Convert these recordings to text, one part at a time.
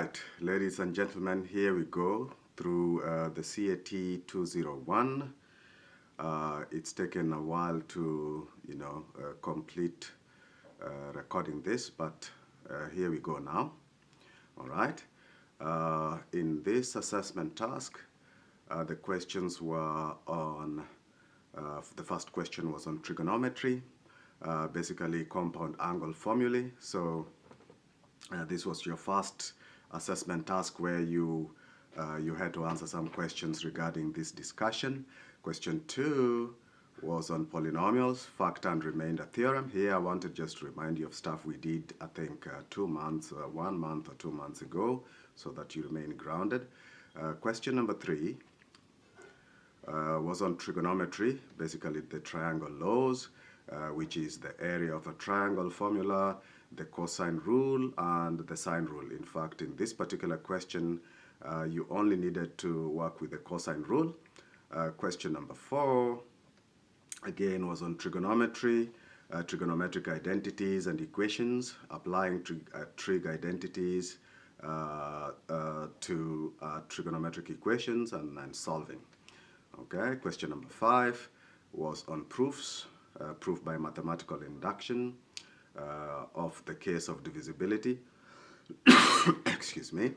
right, ladies and gentlemen, here we go through the CAT 201. It's taken a while to, complete recording this, but here we go now. All right. In this assessment task, the questions were on, the first question was on trigonometry, basically compound angle formulae. So this was your first assessment task where you had to answer some questions regarding this discussion. Question 2 was on polynomials, factor and remainder theorem. Here I wanted just to remind you of stuff we did, I think 1 month or 2 months ago, so that you remain grounded. Question number 3 was on trigonometry, basically the triangle laws, which is the area of a triangle formula, the cosine rule, and the sine rule. In fact, in this particular question, you only needed to work with the cosine rule. Question number 4, again, was on trigonometry, trigonometric identities and equations, applying trig identities to trigonometric equations and solving. Okay, question number 5 was on proofs, proof by mathematical induction of the case of divisibility. Excuse me.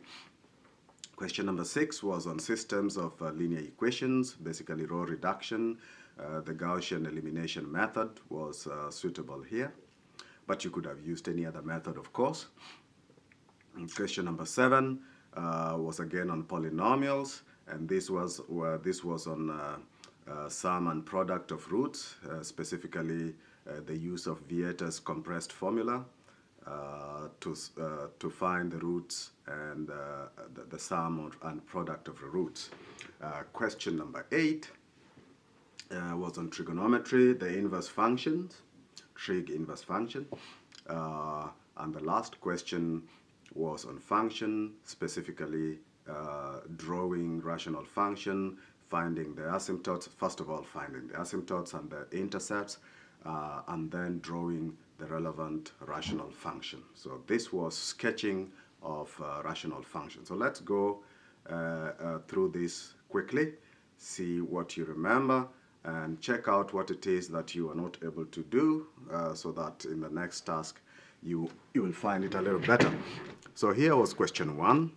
Question number 6 was on systems of linear equations, basically row reduction. The Gaussian elimination method was suitable here, but you could have used any other method, of course. And question number 7 was again on polynomials, and this was on sum and product of roots, specifically the use of Vieta's compressed formula to find the roots and the sum and product of the roots. Question number 8 was on trigonometry, the inverse functions, trig inverse function. And the last question was on function, specifically drawing rational function, finding the asymptotes, first of all finding the asymptotes and the intercepts, and then drawing the relevant rational function. So this was sketching of rational function. So let's go through this quickly, see what you remember, and check out what it is that you are not able to do, so that in the next task you will find it a little better. So here was question 1,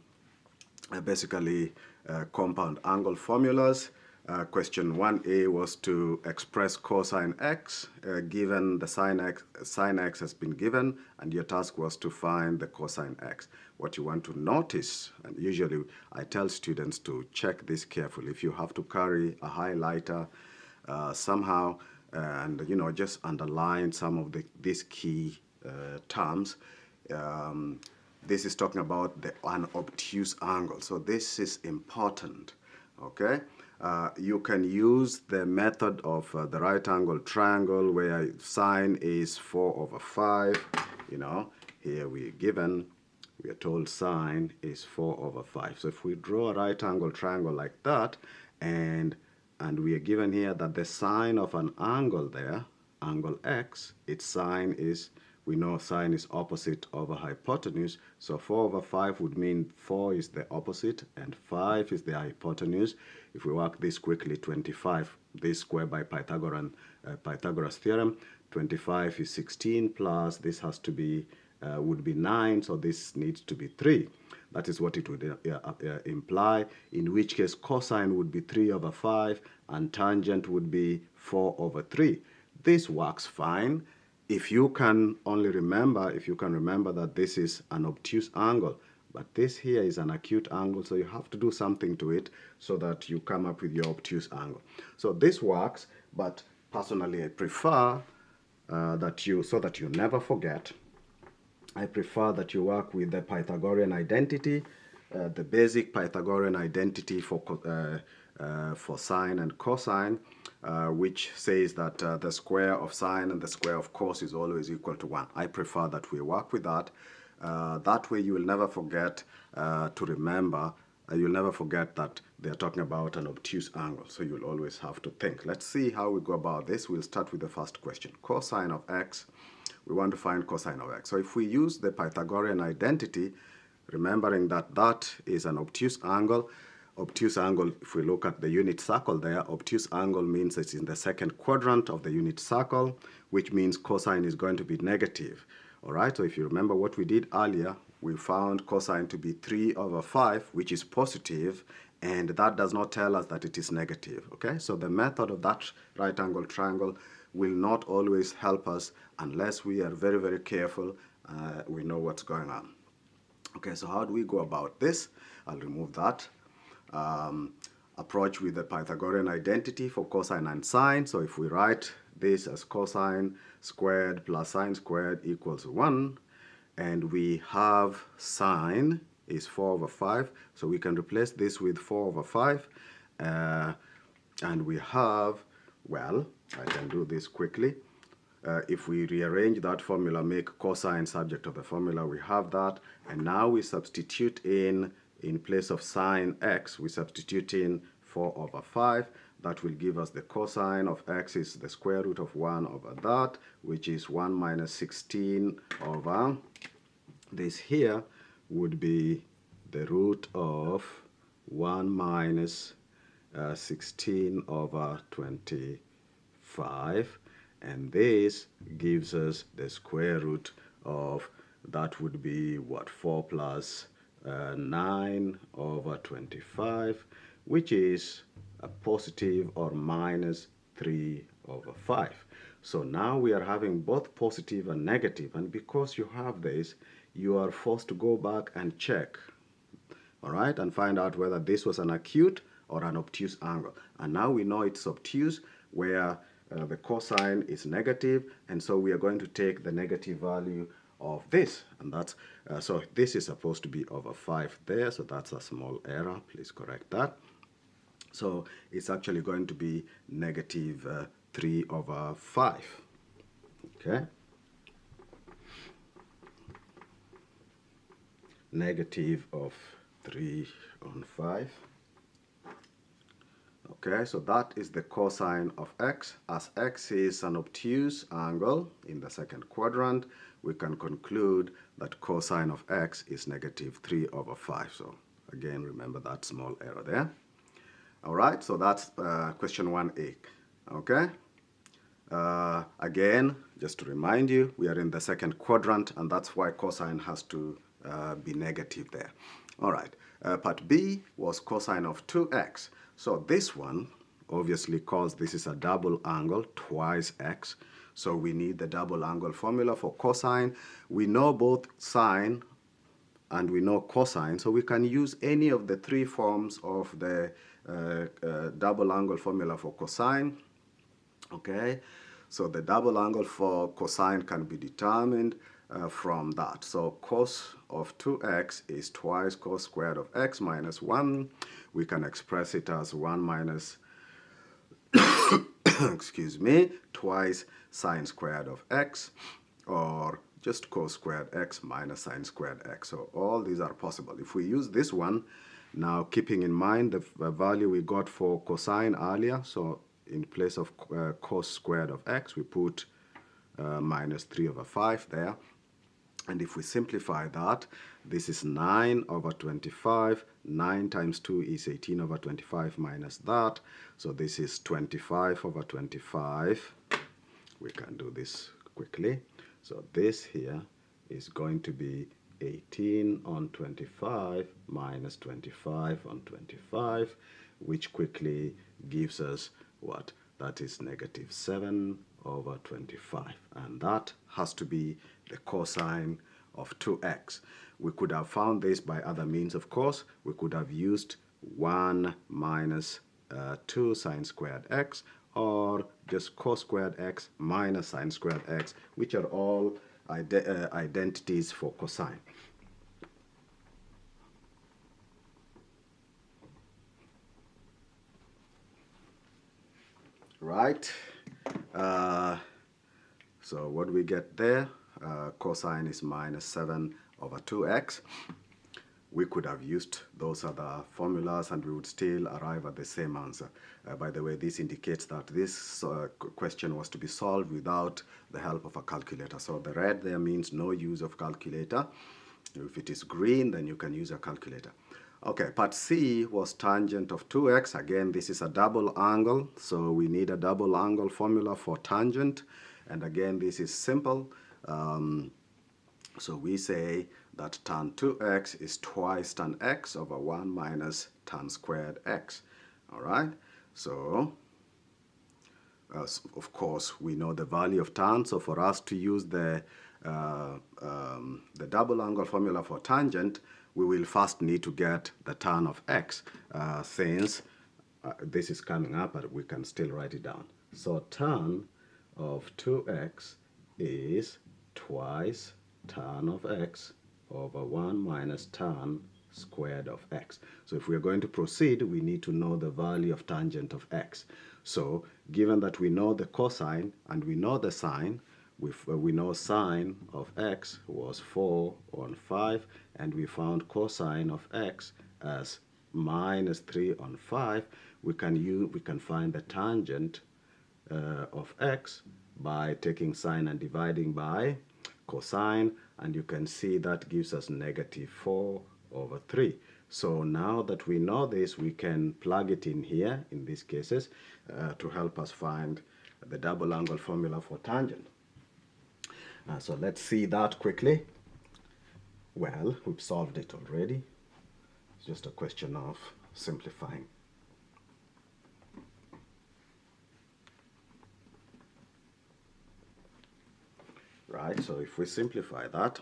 basically compound angle formulas. Question 1a was to express cosine x, given the sine x has been given, and your task was to find the cosine x. What you want to notice, and usually I tell students to check this carefully, if you have to carry a highlighter somehow, and just underline some of these key terms. This is talking about an obtuse angle, so this is important, okay? You can use the method of the right angle triangle where sine is 4/5. Here we are told sine is 4/5. So if we draw a right angle triangle like that, and we are given here that the sine of an angle there, angle x, its sine is, we know sine is opposite over hypotenuse, so 4/5 would mean 4 is the opposite and 5 is the hypotenuse. If we work this quickly, 25, this square by Pythagoras theorem, 25 is 16 plus, this has to be, would be 9, so this needs to be 3. That is what it would imply, in which case cosine would be 3/5 and tangent would be 4/3. This works fine. If you can remember that this is an obtuse angle, but this here is an acute angle, so you have to do something to it so that you come up with your obtuse angle. So this works, but personally I prefer so that you never forget, I prefer that you work with the Pythagorean identity, the basic Pythagorean identity for sine and cosine, which says that the square of sine and the square of cos is always equal to 1. I prefer that we work with that. That way you will never forget to remember, you'll never forget that they're talking about an obtuse angle, so you'll always have to think. Let's see how we go about this. We'll start with the first question. Cosine of x, we want to find cosine of x. So if we use the Pythagorean identity, remembering that that is an obtuse angle. Obtuse angle, if we look at the unit circle there, obtuse angle means it's in the second quadrant of the unit circle, which means cosine is going to be negative. All right, so if you remember what we did earlier, we found cosine to be 3/5, which is positive, and that does not tell us that it is negative. Okay, so the method of that right angle triangle will not always help us unless we are very, very careful. We know what's going on. Okay, so how do we go about this? I'll remove that. Approach with the Pythagorean identity for cosine and sine. So if we write this as cosine squared plus sine squared equals 1, and we have sine is 4/5, so we can replace this with 4/5, and we have, well, I can do this quickly. If we rearrange that formula, make cosine subject to the formula, we have that, and now we substitute in place of sine x, we substitute in 4/5. That will give us the cosine of x is the square root of 1 over that, which is 1 minus 16 over this here would be the root of 1 minus 16 over 25. And this gives us the square root of, that would be what, 4 plus 9 over 25, which is a positive or minus 3/5. So now we are having both positive and negative, and because you have this, you are forced to go back and check, all right, and find out whether this was an acute or an obtuse angle. And now we know it's obtuse, where the cosine is negative, and so we are going to take the negative value of this, and that's so this is supposed to be over 5 there, so that's a small error, please correct that. So it's actually going to be negative 3/5. Okay, negative of 3/5. Okay, so that is the cosine of x. As x is an obtuse angle in the second quadrant, we can conclude that cosine of x is negative 3/5. So again, remember that small error there. All right, so that's question 1A. Okay, again, just to remind you, we are in the second quadrant, and that's why cosine has to be negative there. All right, part B was cosine of 2x. So this one, obviously, because this is a double angle, twice x, so we need the double angle formula for cosine. We know both sine and we know cosine, so we can use any of the three forms of the double angle formula for cosine. Okay, so the double angle for cosine can be determined from that. So cos of 2x is twice cos squared of x minus 1. We can express it as 1 minus excuse me, twice sine squared of x, or just cos squared x minus sine squared x. So all these are possible. If we use this one, now keeping in mind the value we got for cosine earlier, so in place of cos squared of x, we put minus 3/5 there. And if we simplify that, this is 9/25. 9 times 2 is 18/25 minus that. So this is 25/25. We can do this quickly. So this here is going to be 18/25 minus 25/25, which quickly gives us what? That is negative 7/25. And that has to be the cosine of 2x. We could have found this by other means, of course. We could have used 1 minus 2 sine squared x, or just cos squared x minus sine squared x, which are all identities for cosine. Right? So what do we get there? Cosine is minus 7/2x. We could have used those other formulas and we would still arrive at the same answer. By the way, this indicates that this question was to be solved without the help of a calculator. So the red there means no use of calculator. If it is green, then you can use a calculator. Okay, part C was tangent of 2x. Again, this is a double angle, so we need a double angle formula for tangent. And again, this is simple. So we say that tan 2x is twice tan x over 1 minus tan squared x. All right, so of course we know the value of tan, so for us to use the double angle formula for tangent, we will first need to get the tan of x, since this is coming up, but we can still write it down. So tan of 2x is twice tan of x over 1 minus tan squared of x. So if we are going to proceed, we need to know the value of tangent of x. So given that we know the cosine and we know the sine, we know sine of x was 4 on 5, and we found cosine of x as minus 3 on 5. We can find the tangent of x by taking sine and dividing by cosine, and you can see that gives us negative 4 over 3. So now that we know this, we can plug it in here in these cases to help us find the double angle formula for tangent. So let's see that quickly. Well, we've solved it already. It's just a question of simplifying. Right, so if we simplify that,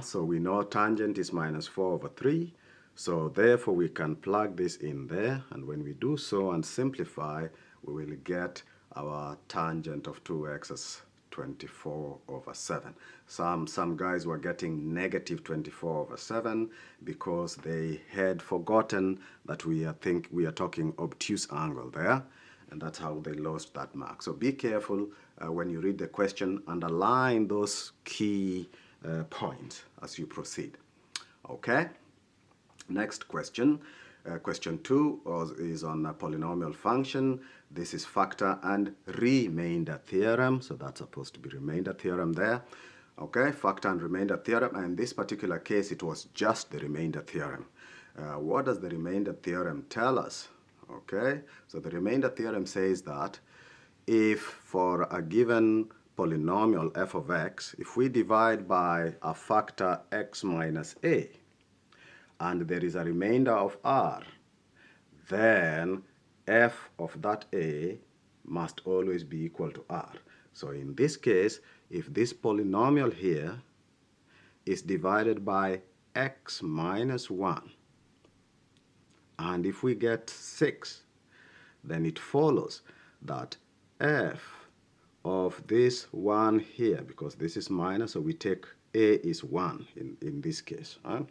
so we know tangent is minus 4 over 3, so therefore we can plug this in there, and when we do so and simplify, we will get our tangent of 2x as 24 over 7. Some guys were getting negative 24 over 7 because they had forgotten that we are talking obtuse angle there, and that's how they lost that mark. So be careful when you read the question, underline those key points as you proceed. Okay, next question. Question 2 is on a polynomial function. This is factor and remainder theorem, so that's supposed to be remainder theorem there. Okay, factor and remainder theorem, and in this particular case it was just the remainder theorem. What does the remainder theorem tell us? Okay, so the remainder theorem says that if for a given polynomial f of x, if we divide by a factor x minus a, and there is a remainder of r, then f of that a must always be equal to r. So in this case, if this polynomial here is divided by x minus 1, and if we get 6, then it follows that f of this 1 here, because this is minus, so we take a is 1 in this case. Right?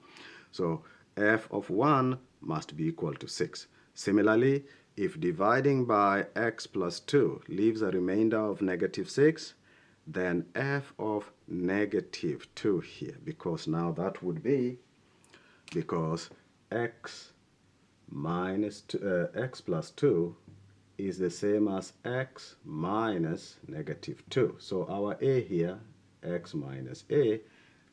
So f of 1 must be equal to 6. Similarly, if dividing by x plus 2 leaves a remainder of negative 6, then f of negative 2 here, because now that would be, because x minus x plus 2 is the same as x minus negative 2. So our a here, x minus a,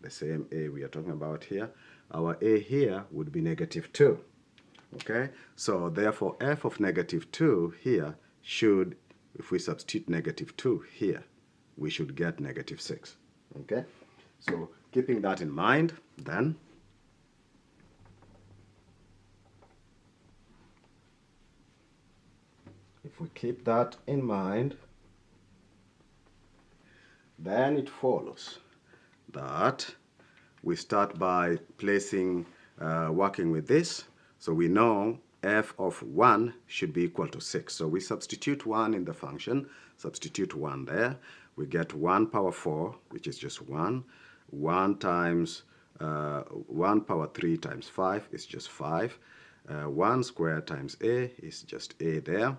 the same a we are talking about here, our a here would be negative 2. Okay, so therefore f of negative 2 here should, if we substitute negative 2 here, we should get negative 6. Okay, so keeping that in mind, then if we keep that in mind, then it follows that we start by placing, working with this. So we know f of 1 should be equal to 6. So we substitute 1 in the function, substitute 1 there. We get 1 power 4, which is just 1. 1 times 1 power 3 times 5 is just 5. 1 squared times a is just a there.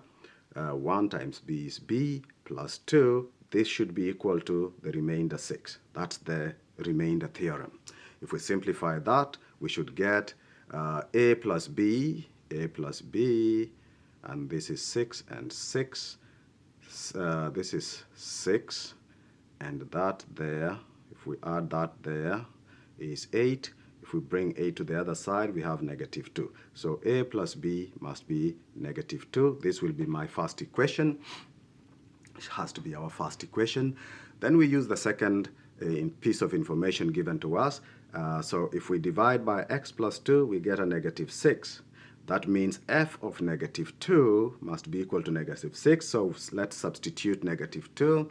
1 times b is b plus 2. This should be equal to the remainder 6. That's the remainder theorem. If we simplify that, we should get a plus b, and this is 6 and 6. This is 6, and that there, if If we add that there is 8. If we bring a to the other side, we have -2. So a plus b must be -2. This will be my first equation. It has to be our first equation. Then we use the second piece of information given to us. So if we divide by x plus 2, we get a -6. That means f of -2 must be equal to -6. So let's substitute -2.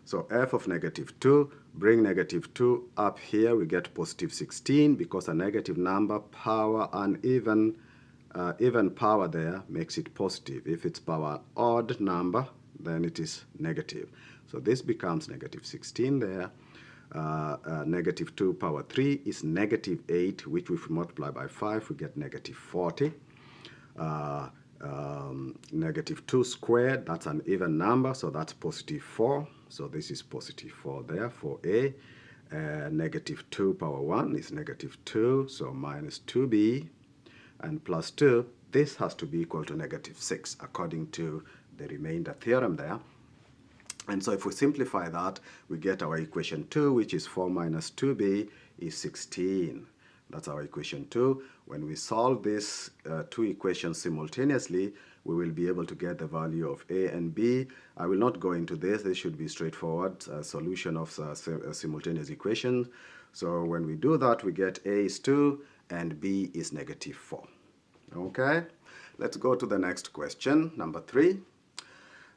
So f of -2, bring -2 up here, we get +16 because a negative number, power, and even power there makes it positive. If it's power odd number, then it is negative. So this becomes -16 there. -2 power 3 is -8, which if we multiply by 5, we get -40. -2 squared, that's an even number, so that's +4. So this is +4 there for A. -2 power 1 is -2, so -2b. And plus 2, this has to be equal to -6 according to the remainder theorem there. And so if we simplify that, we get our equation 2, which is 4 minus 2b is 16. That's our equation 2. When we solve these two equations simultaneously, we will be able to get the value of a and b. I will not go into this. This should be straightforward solution of simultaneous equations. So when we do that, we get a is 2 and b is -4. Okay, let's go to the next question, number 3.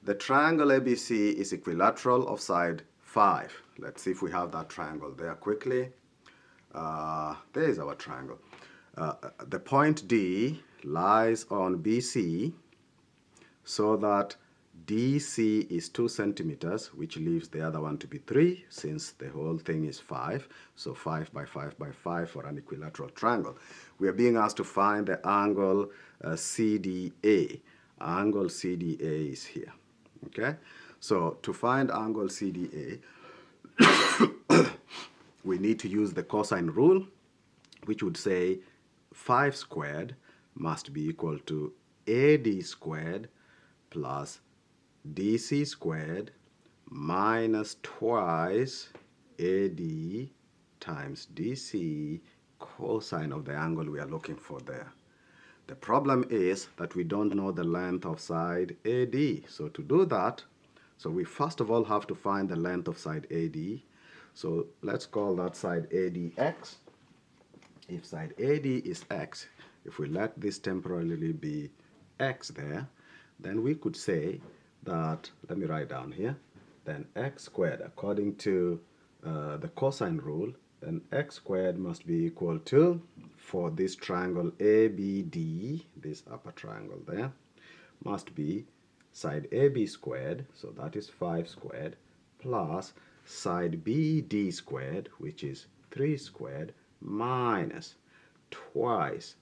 The triangle ABC is equilateral of side 5. Let's see if we have that triangle there quickly. There is our triangle. The point D lies on BC so that DC is 2 centimeters, which leaves the other one to be 3, since the whole thing is 5. So 5 by 5 by 5 for an equilateral triangle. We are being asked to find the angle CDA. Angle CDA is here. Okay? So to find angle CDA, we need to use the cosine rule, which would say 5 squared must be equal to AD squared plus DC squared minus twice AD times DC cosine of the angle we are looking for there. The problem is that we don't know the length of side AD. So to do that, so we first of all have to find the length of side AD. So let's call that side AD x. If side AD is x, if we let this temporarily be x there, then we could say that, let me write down here, then x squared, according to the cosine rule, then x squared must be equal to, for this triangle ABD, this upper triangle there, must be side AB squared, so that is 5 squared, plus side BD squared, which is 3 squared, minus twice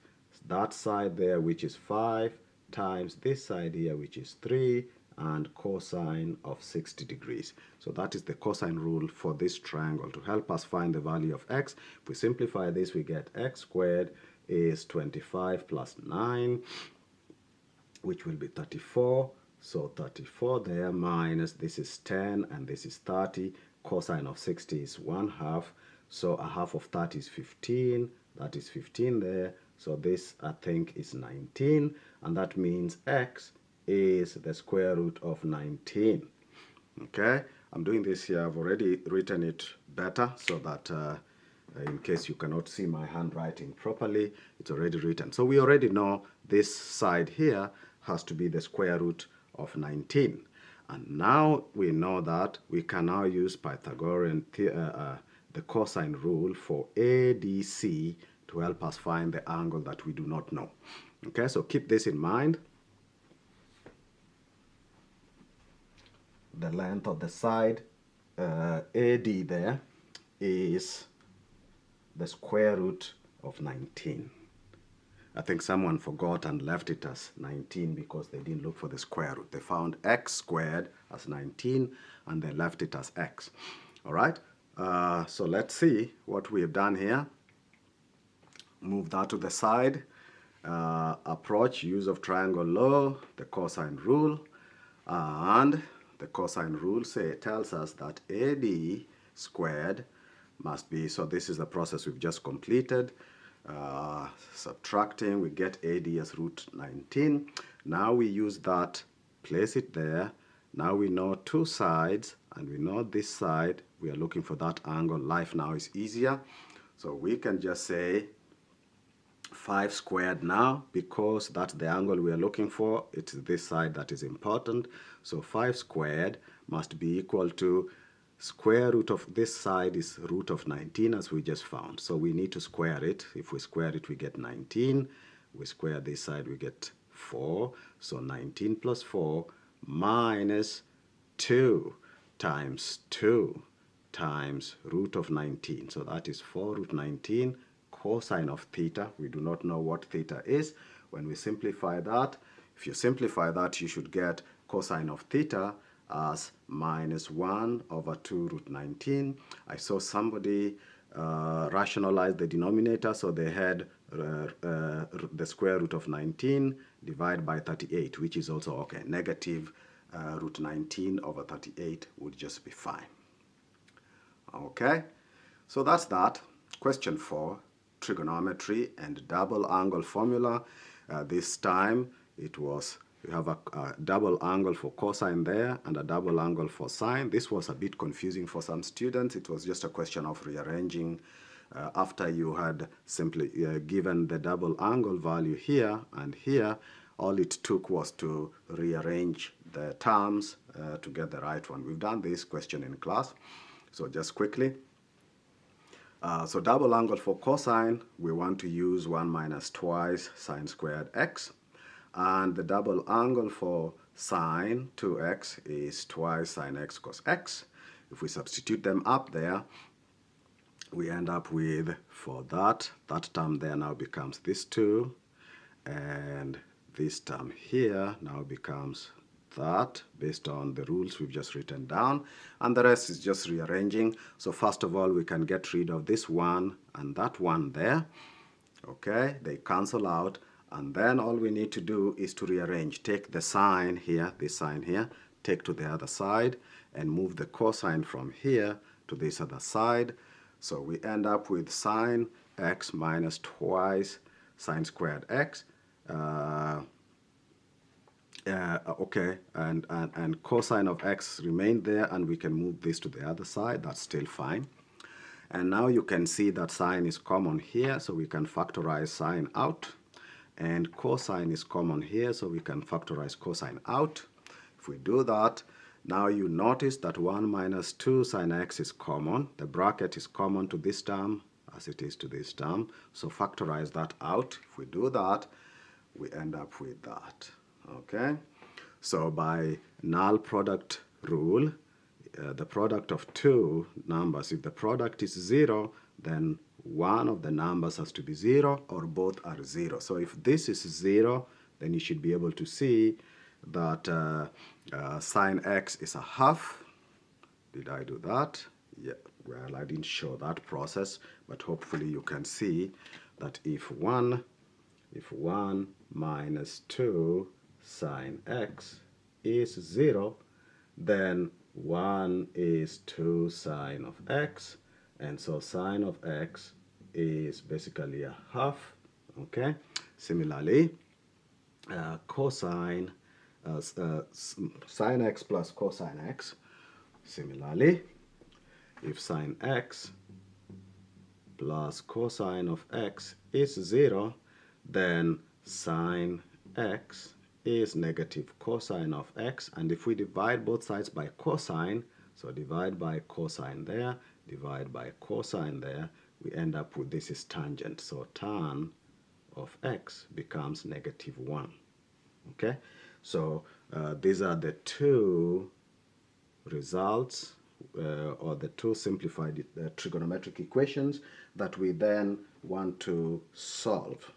that side there, which is 5, times this side here, which is 3, and cosine of 60 degrees. So that is the cosine rule for this triangle to help us find the value of x. If we simplify this, we get x squared is 25 plus 9, which will be 34. So 34 there minus, this is 10 and this is 30. Cosine of 60 is 1/2. So 1/2 of 30 is 15. That is 15 there. So this, I think, is 19. And that means x is the square root of 19. Okay, I'm doing this here. I've already written it better so that in case you cannot see my handwriting properly, it's already written. So we already know this side here has to be the square root of 19. And now we know that we can now use Pythagorean the cosine rule for ADC to help us find the angle that we do not know. Okay, so keep this in mind. The length of the side AD there is the square root of 19. I think someone forgot and left it as 19 because they didn't look for the square root. They found x squared as 19 and they left it as x. All right, so let's see what we have done here. Move that to the side. Approach, use of triangle law, the cosine rule, and the cosine rule tells us that AD squared must be, so this is the process we've just completed. Subtracting, we get AD as root 19. Now we use that, place it there. Now we know two sides, and we know this side. We are looking for that angle. Life now is easier. So we can just say 5 squared now, because that's the angle we are looking for. It's this side that is important. So 5 squared must be equal to square root of this side is root of 19, as we just found. So we need to square it. If we square it, we get 19. We square this side, we get 4. So 19 plus 4 minus 2 times 2 times root of 19. So that is 4 root 19 cosine of theta. We do not know what theta is. When we simplify that, if you simplify that, you should get cosine of theta as minus 1 over 2 root 19. I saw somebody rationalize the denominator, so they had the square root of 19 divided by 38, which is also okay. Negative root 19 over 38 would just be fine. Okay, so that's that. Question 4, trigonometry and double angle formula. This time it was, we have a double angle for cosine there and a double angle for sine. This was a bit confusing for some students. It was just a question of rearranging after you had simply given the double angle value here and here. All it took was to rearrange the terms to get the right one. We've done this question in class, so just quickly. So double angle for cosine, we want to use 1 minus twice sine squared x. And the double angle for sine 2x is twice sine x cos x. If we substitute them up there, we end up with, for that term there now becomes this 2, and this term here now becomes that, based on the rules we've just written down, and the rest is just rearranging. So first of all, we can get rid of this 1 and that 1 there. Okay, they cancel out, and then all we need to do is to rearrange. Take the sine here, this sine here, take to the other side, and move the cosine from here to this other side. So we end up with sine x minus twice sine squared x. Okay, and cosine of x remained there, and we can move this to the other side. That's still fine. And now you can see that sine is common here, so we can factorize sine out. And cosine is common here, so we can factorize cosine out. If we do that, now you notice that 1 minus 2 sine x is common. The bracket is common to this term as it is to this term. So factorize that out. If we do that, we end up with that. Okay? So by null product rule, the product of two numbers, if the product is 0, then one of the numbers has to be 0 or both are 0. So if this is 0, then you should be able to see that sine x is a half. Did I do that? Yeah, well, I didn't show that process, but hopefully you can see that if 1 minus 2 sine x is 0, then 1 is 2 sine of x, and so sine of x is basically a half. Okay, similarly cosine sine x plus cosine x, similarly if sine x plus cosine of x is 0, then sine x is negative cosine of x. And if we divide both sides by cosine, so divide by cosine there, divide by cosine there, we end up with this is tangent. So tan of x becomes negative 1. Okay, so these are the two results or the two simplified trigonometric equations that we then want to solve.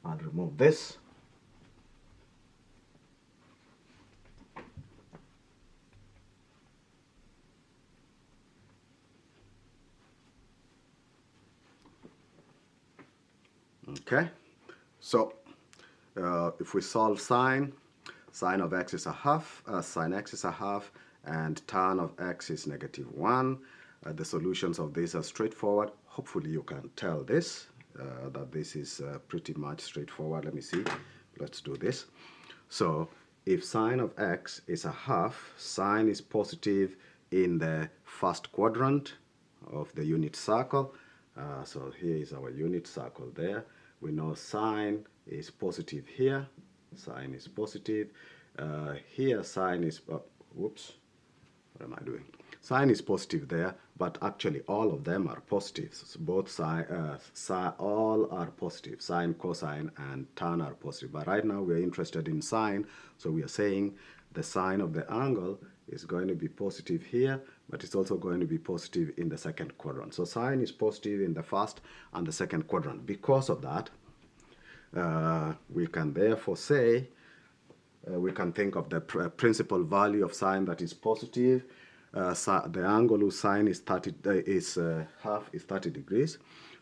I'll remove this. Okay, so if we solve sine of x is a half, sine x is a half, and tan of x is -1. The solutions of this are straightforward. Hopefully you can tell this, that this is pretty much straightforward. Let me see. Let's do this. So if sine of x is a half, sine is positive in the first quadrant of the unit circle. So here is our unit circle there. We know sine is positive here. Sine is positive. Here sine is, whoops, what am I doing? Sine is positive there, but actually all of them are positive. So both sine, all are positive. Sine, cosine, and tan are positive. But right now we're interested in sine, so we are saying the sine of the angle is going to be positive here, but it's also going to be positive in the second quadrant. So sine is positive in the first and the second quadrant. Because of that, we can therefore say, we can think of the principal value of sine that is positive. The angle whose sine is half is 30 degrees.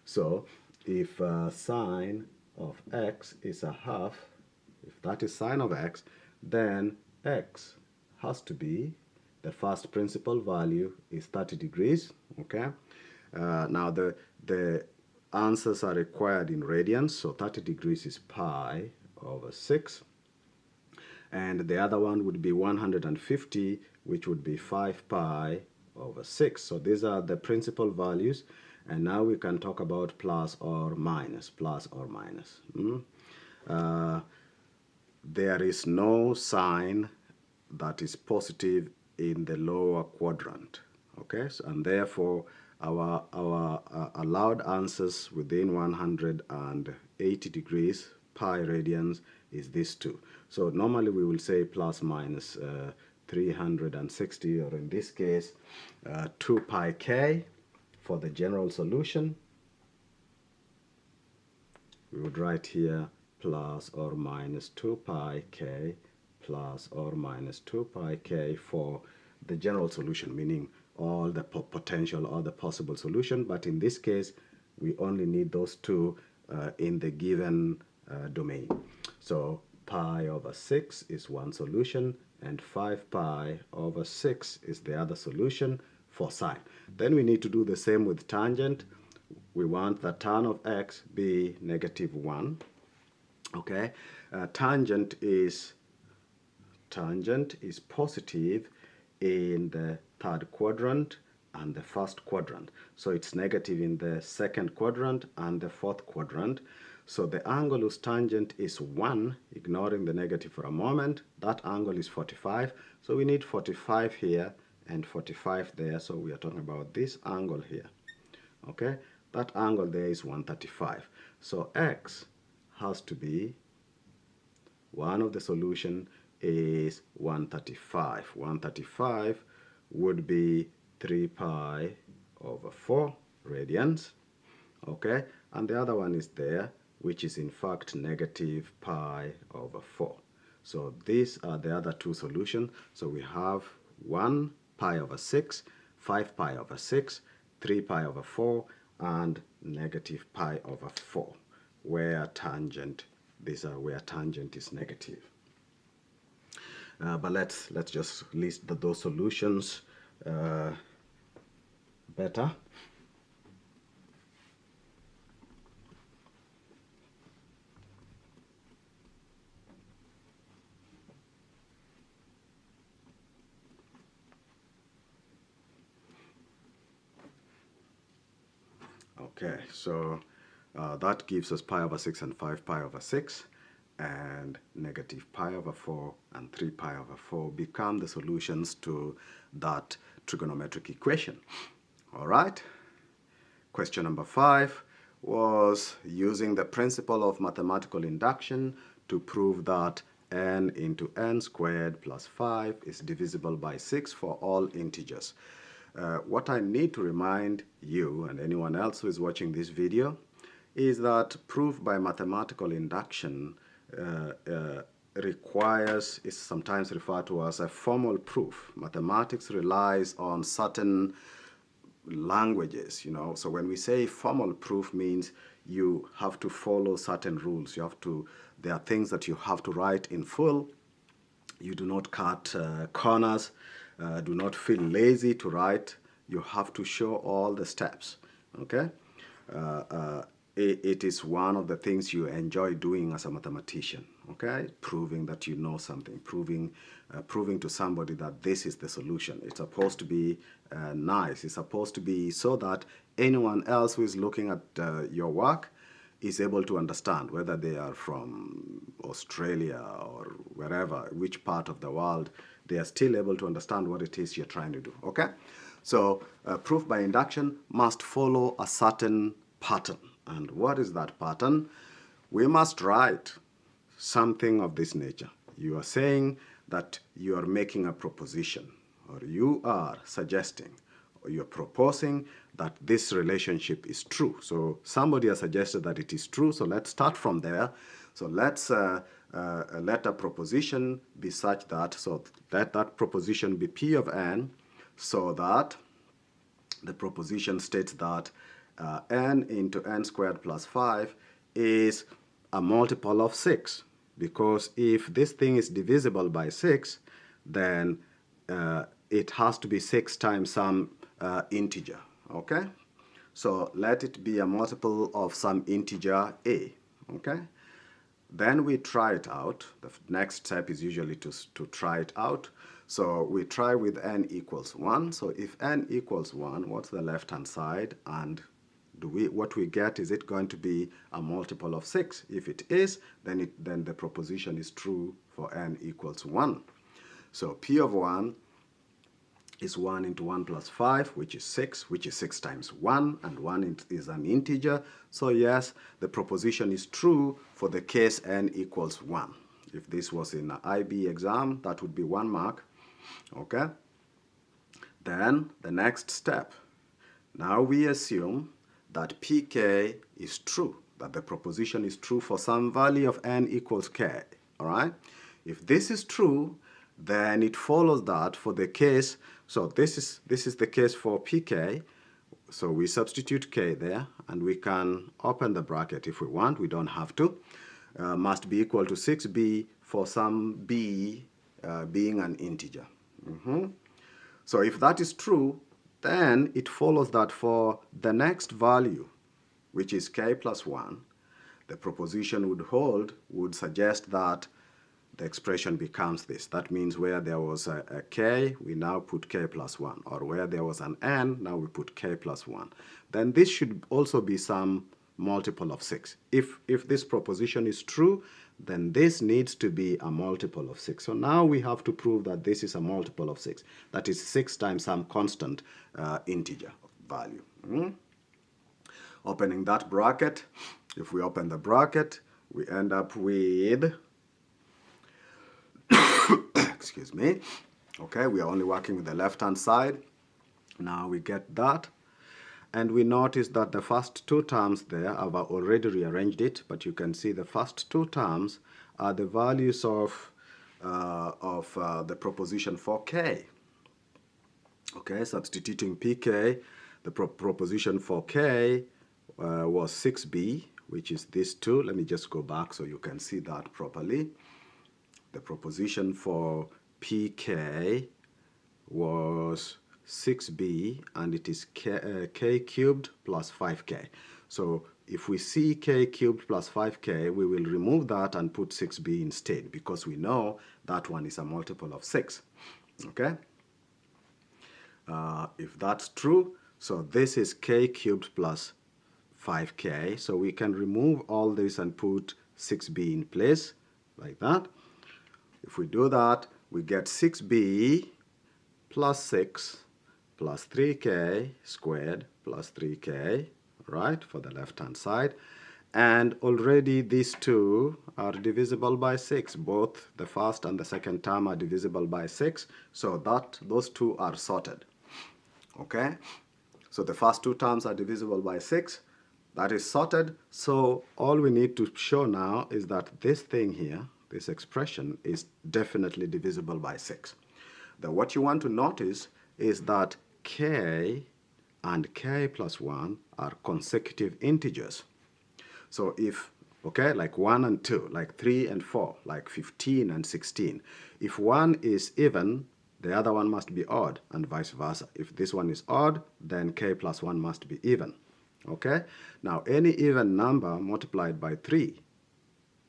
So if sine of x is a half, if that is sine of x, then x has to be, the first principal value is 30 degrees. Okay. Now the answers are required in radians, so 30 degrees is pi over 6. And the other one would be 150, which would be 5 pi over 6. So these are the principal values. And now we can talk about plus or minus, plus or minus. There is no sign that is positive in the lower quadrant. Okay, so, and therefore our allowed answers within 180 degrees pi radians is this two. So normally we will say plus minus 360, or in this case 2 pi k for the general solution. We would write here plus or minus 2 pi k plus or minus 2 pi k for the general solution, meaning all the potential or the possible solution. But in this case, we only need those two in the given domain. So pi over 6 is one solution, and 5 pi over 6 is the other solution for sine. Then we need to do the same with tangent. We want the tan of x be -1. Okay, tangent is positive in the third quadrant and the first quadrant. So it's negative in the second quadrant and the fourth quadrant. So the angle whose tangent is 1, ignoring the negative for a moment, that angle is 45. So we need 45 here and 45 there. So we are talking about this angle here. Okay, that angle there is 135. So x has to be, one of the solution is 135. 135 would be 3 pi over 4 radians. Okay, and the other one is there, which is in fact negative pi over 4. So these are the other two solutions. So we have 1 pi over 6, 5 pi over 6, 3 pi over 4, and negative pi over 4, where tangent, these are where tangent is negative. But let's just list those solutions better. Okay, so that gives us pi over 6 and 5 pi over 6, and negative pi over 4 and 3 pi over 4 become the solutions to that trigonometric equation. All right, question number 5 was using the principle of mathematical induction to prove that n into n squared plus 5 is divisible by 6 for all integers. What I need to remind you and anyone else who is watching this video is that proof by mathematical induction is sometimes referred to as a formal proof. Mathematics relies on certain languages, you know. So when we say formal proof, means you have to follow certain rules. There are things that you have to write in full. You do not cut corners. do not feel lazy to write. You have to show all the steps, okay? It is one of the things you enjoy doing as a mathematician, okay? Proving that you know something, proving to somebody that this is the solution. It's supposed to be nice. It's supposed to be so that anyone else who is looking at your work is able to understand, whether they are from Australia or wherever, which part of the world, they are still able to understand what it is you're trying to do, okay? So proof by induction must follow a certain pattern. And what is that pattern? We must write something of this nature. You are saying that you are making a proposition, or you are suggesting, or you're proposing that this relationship is true. So somebody has suggested that it is true, so let's start from there. So let's let a proposition be such that, so let that proposition be P of n, so that the proposition states that n into n squared plus 5 is a multiple of 6. Because if this thing is divisible by 6, then it has to be 6 times some integer, okay? So let it be a multiple of some integer a, okay? Then we try it out. The next step is usually to try it out. So we try with n equals 1. So if n equals 1, what's the left-hand side? And what we get, is it going to be a multiple of 6? If it is, then the proposition is true for n equals 1. So P of 1 is 1 into 1 plus 5, which is 6, which is 6 times 1, and 1 is an integer. So yes, the proposition is true for the case n equals 1. If this was in an IB exam, that would be 1 mark, okay? Then the next step. Now we assume that pk is true, that the proposition is true for some value of n equals k, all right? If this is true, then it follows that for the case, so this is the case for pk, so we substitute k there, and we can open the bracket if we want, we don't have to, must be equal to 6b for some b being an integer. So if that is true, then it follows that for the next value, which is k plus 1, the proposition would suggest that the expression becomes this. That means where there was a k, we now put k plus 1. Or where there was an n, now we put k plus 1. Then this should also be some multiple of 6. If this proposition is true, then this needs to be a multiple of 6. So now we have to prove that this is a multiple of 6. That is 6 times some constant integer value. Opening that bracket, if we open the bracket, we end up with excuse me. Okay, we are only working with the left-hand side. Now we get that. And we notice that the first two terms there, I've already rearranged it, but you can see the first two terms are the values of the proposition for k. Okay, substituting pk, the proposition for k was 6b, which is this two. Let me just go back so you can see that properly. The proposition for pk was 6b, and it is k cubed plus 5k. So if we see k cubed plus 5k, we will remove that and put 6b instead, because we know that one is a multiple of 6. Okay? If that's true, so this is k cubed plus 5k. So we can remove all this and put 6b in place, like that. If we do that, we get 6b plus 6 plus 3k squared plus 3k, right, for the left-hand side. And already these two are divisible by 6. Both the first and the second term are divisible by 6. So those two are sorted. Okay? So the first two terms are divisible by 6. That is sorted. So all we need to show now is that this thing here, this expression, is definitely divisible by 6. Then what you want to notice is that k and k plus 1 are consecutive integers. So if, okay, like 1 and 2, like 3 and 4, like 15 and 16, if one is even, the other one must be odd, and vice versa. If this one is odd, then k plus 1 must be even. Okay? Now, any even number multiplied by 3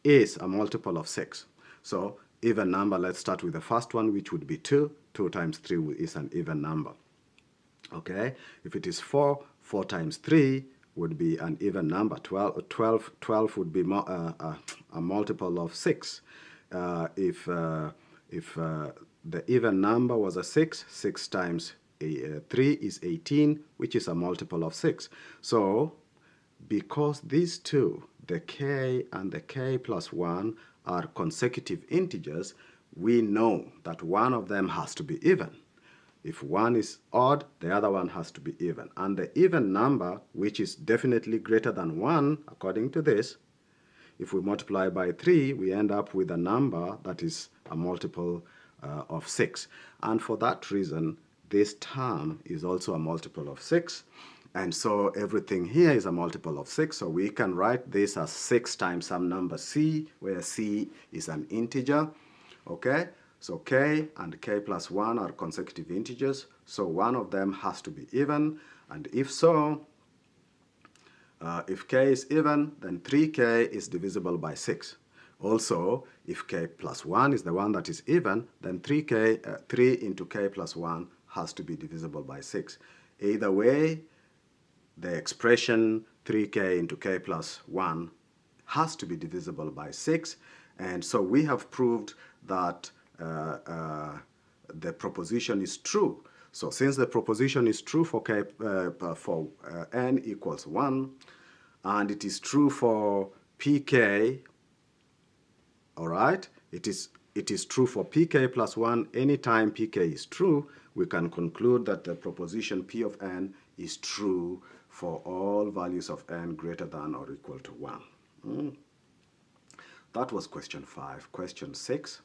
is a multiple of 6. So, even number, let's start with the first one, which would be 2. 2 times 3 is an even number. Okay? If it is 4, 4 times 3 would be an even number. 12 would be a multiple of 6. If the even number was a 6, 6 times 3 is 18, which is a multiple of 6. So, because these two, the k and the k plus 1, are consecutive integers, we know that one of them has to be even. If one is odd, the other one has to be even. And the even number, which is definitely greater than 1, according to this, if we multiply by 3, we end up with a number that is a multiple of 6. And for that reason, this term is also a multiple of 6. And so everything here is a multiple of 6. So we can write this as 6 times some number c, where c is an integer. Okay? So k and k plus 1 are consecutive integers. So one of them has to be even. And if so, if k is even, then 3k is divisible by 6. Also, if k plus 1 is the one that is even, then 3 into k plus 1 has to be divisible by 6. Either way, the expression 3k into k plus 1 has to be divisible by 6. And so we have proved that the proposition is true. So since the proposition is true for n equals 1, and it is true for pk, all right, it is true for pk plus 1 anytime pk is true, we can conclude that the proposition p of n is true for all values of n greater than or equal to 1. That was question 5. Question 6.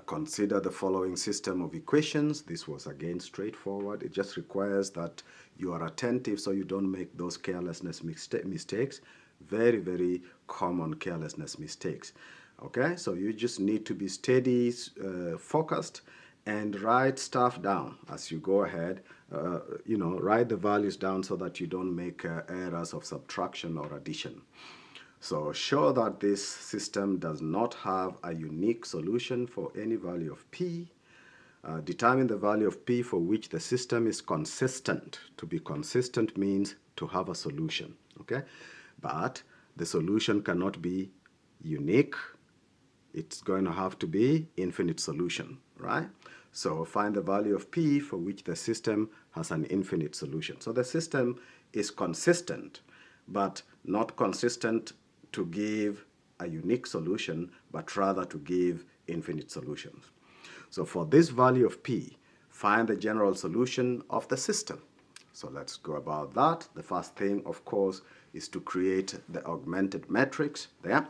Consider the following system of equations. This was again straightforward. It just requires that you are attentive so you don't make those carelessness mistakes. Very, very common carelessness mistakes. Okay, so you just need to be steady, focused, and write stuff down as you go ahead. Write the values down so that you don't make errors of subtraction or addition. So show that this system does not have a unique solution for any value of p. Determine the value of p for which the system is consistent. To be consistent means to have a solution, okay? But the solution cannot be unique. It's going to have to be infinite solution, right? So find the value of p for which the system has an infinite solution. So the system is consistent, but not consistent to give a unique solution, but rather to give infinite solutions. So for this value of p, find the general solution of the system. So let's go about that. The first thing, of course, is to create the augmented matrix there.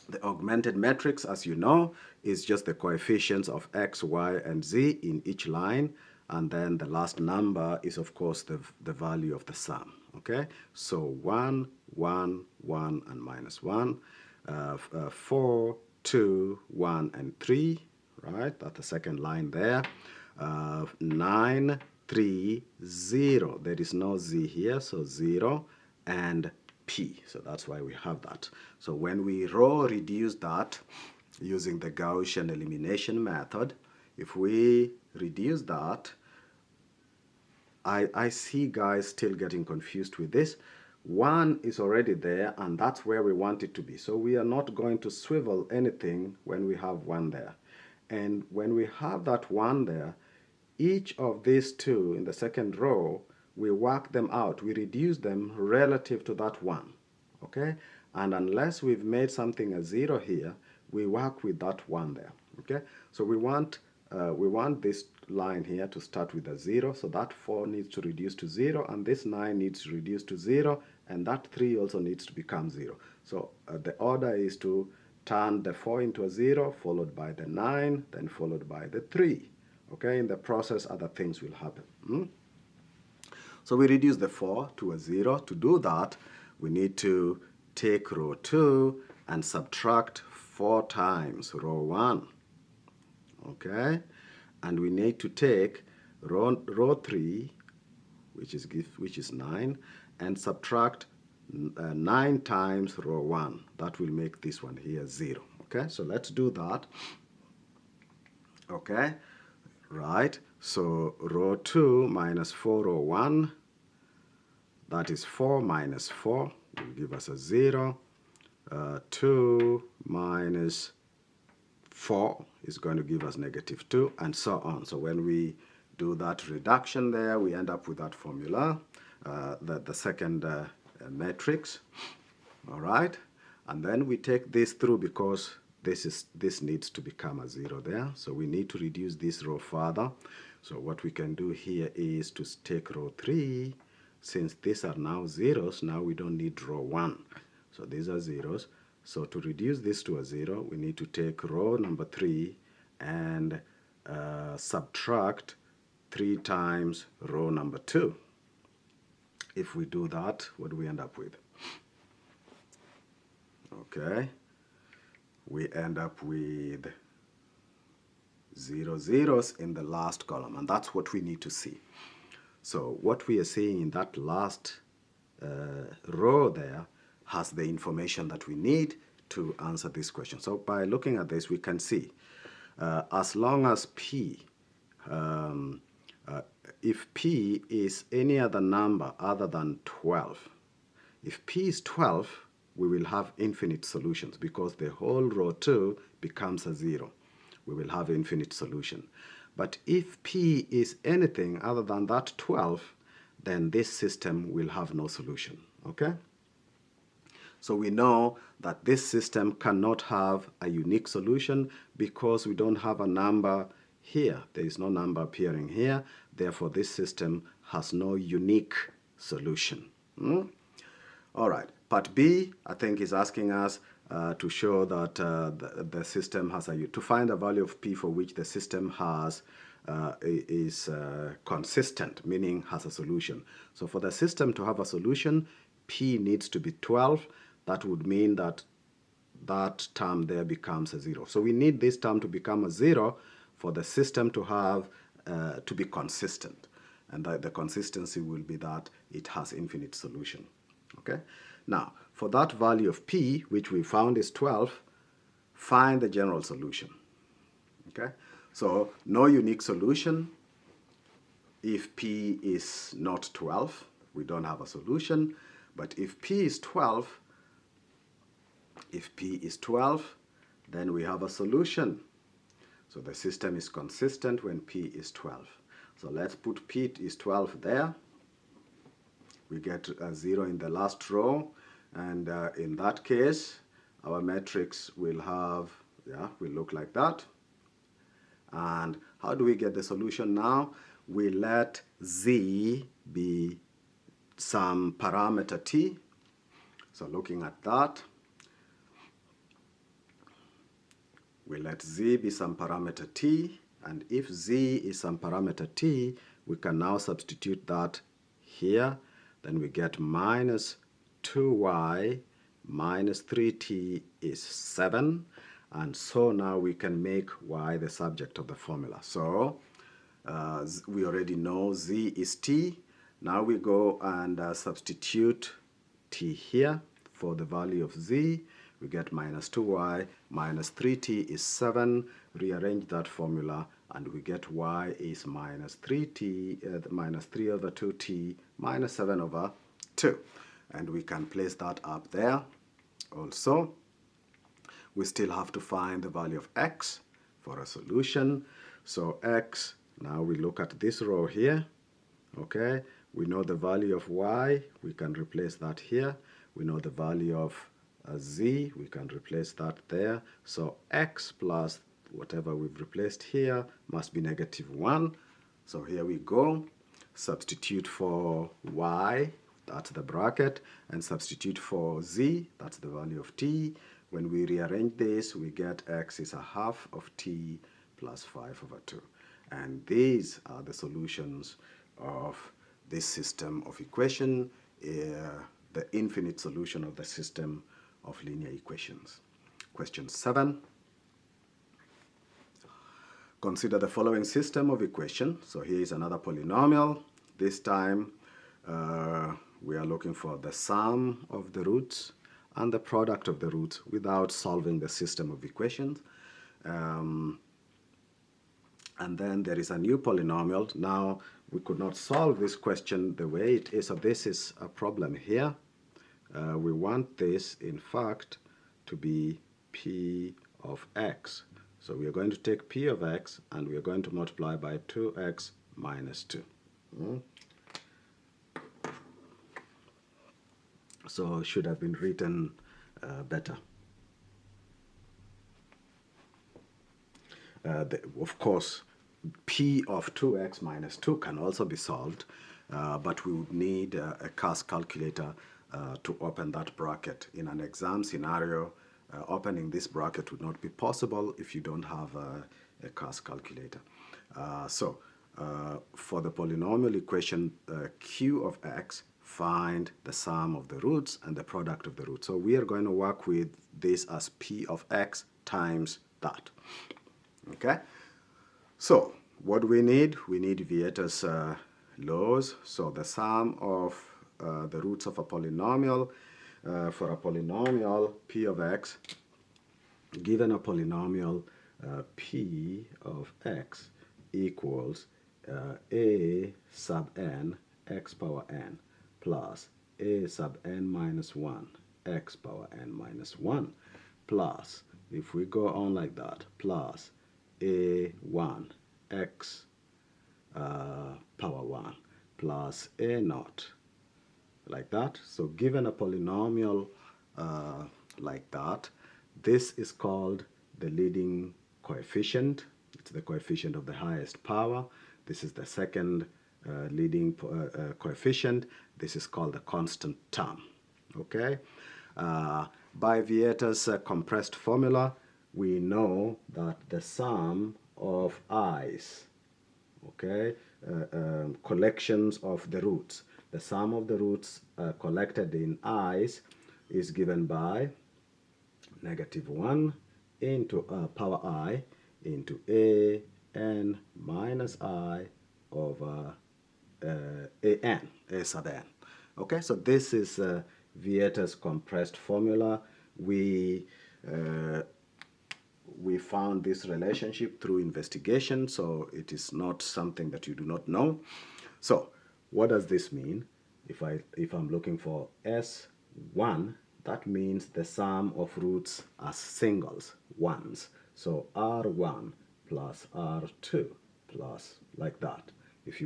The augmented matrix, as you know, is just the coefficients of x, y, and z in each line. And then the last number is, of course, the value of the sum. Okay? So 1, 1, 1, and minus 1. 4, 2, 1, and 3. Right? That's the second line there. 9, 3, 0. There is no z here, so 0 and p. So that's why we have that. So when we row reduce that using the Gaussian elimination method, if we reduce that, I see guys still getting confused with this. 1 is already there, and that's where we want it to be. So we are not going to swivel anything when we have 1 there. And when we have that 1 there, each of these two in the second row, we work them out. We reduce them relative to that 1. Okay? And unless we've made something a 0 here, we work with that 1 there. Okay? So we want this line here to start with a 0, so that 4 needs to reduce to 0, and this 9 needs to reduce to 0, and that 3 also needs to become 0. So the order is to turn the 4 into a 0, followed by the 9, then followed by the 3. Okay, in the process, other things will happen. So we reduce the 4 to a 0. To do that, we need to take row 2 and subtract 4 times row 1. okay? And we need to take row 3, which is 9, and subtract 9 times row 1. That will make this one here 0. Okay, so let's do that. Okay, right. So row 2 minus 4 row 1, that is 4 minus 4 will give us a 0. 2 minus 4 is going to give us negative 2, and so on. So when we do that reduction there, we end up with that formula, the second matrix. All right, and then we take this through because this needs to become a 0 there. So we need to reduce this row further. So what we can do here is to take row 3. Since these are now zeros, now we don't need row 1. So these are zeros. So to reduce this to a 0, we need to take row number 3 and subtract 3 times row number 2. If we do that, what do we end up with? Okay, we end up with 0 zeros in the last column, and that's what we need to see. So what we are seeing in that last row there has the information that we need to answer this question. So by looking at this, we can see as long as P, if P is any other number other than 12, if P is 12, we will have infinite solutions because the whole row 2 becomes a 0. We will have infinite solution. But if P is anything other than that 12, then this system will have no solution. Okay? So we know that this system cannot have a unique solution because we don't have a number here. There is no number appearing here. Therefore, this system has no unique solution. All right. Part B, I think, is asking us to show that the system has to find the value of P for which the system has is consistent, meaning has a solution. So for the system to have a solution, P needs to be 12. That would mean that that term there becomes a 0. So we need this term to become a 0 for the system to have to be consistent. And the consistency will be that it has infinite solution. Okay? Now, for that value of P, which we found is 12, find the general solution. Okay? So, no unique solution. If P is not 12, we don't have a solution. But if P is 12, then we have a solution. So the system is consistent when P is 12. So let's put P is 12 there. We get a 0 in the last row. And in that case, our matrix will have, will look like that. And how do we get the solution now? We let Z be some parameter T. So looking at that, we let Z be some parameter T. And if Z is some parameter T, we can now substitute that here. Then we get minus 2y minus 3t is 7. And so now we can make y the subject of the formula. So we already know Z is t. Now we go and substitute t here for the value of Z. We get minus 2y minus 3t is 7. Rearrange that formula and we get y is minus 3t, minus 3 over 2t minus 7 over 2. And we can place that up there. Also, we still have to find the value of x for a solution. So x, now we look at this row here. Okay, we know the value of y. We can replace that here. We know the value of z. We can replace that there. So x plus whatever we've replaced here must be negative 1. So here we go. Substitute for y, that's the bracket, and substitute for z, that's the value of t. When we rearrange this, we get x is a half of t plus 5 over 2. And these are the solutions of this system of equation, the infinite solution of the system of linear equations. Question 7. Consider the following system of equations. So here is another polynomial. This time we are looking for the sum of the roots and the product of the roots without solving the system of equations. And then there is a new polynomial. Now we could not solve this question the way it is. So this is a problem here. We want this, in fact, to be p of x. So we are going to take p of x and we are going to multiply by 2x minus 2. So it should have been written better. Of course, p of 2x minus 2 can also be solved, but we would need a CAS calculator to open that bracket. In an exam scenario, opening this bracket would not be possible if you don't have a CAS calculator. For the polynomial equation q of x, find the sum of the roots and the product of the roots. So we are going to work with this as p of x times that. Okay? So what we need Vieta's laws. So the sum of the roots of a polynomial, for a polynomial p of x, given a polynomial p of x equals a sub n x power n plus a sub n minus 1 x power n minus 1 plus, if we go on like that, plus a1 x power 1 plus a naught, like that. So given a polynomial like that, this is called the leading coefficient. It's the coefficient of the highest power. This is the second leading coefficient. This is called the constant term. Okay? By Vieta's compressed formula, we know that the sum of i's, okay, collections of the roots, the sum of the roots collected in i's is given by -1 into power I into a n minus I over a sub n. Okay, so this is Vieta's compressed formula. We found this relationship through investigation, so it is not something that you do not know. So what does this mean? If I'm looking for S1, that means the sum of roots as singles, ones. So R1 plus R2 plus, like that. If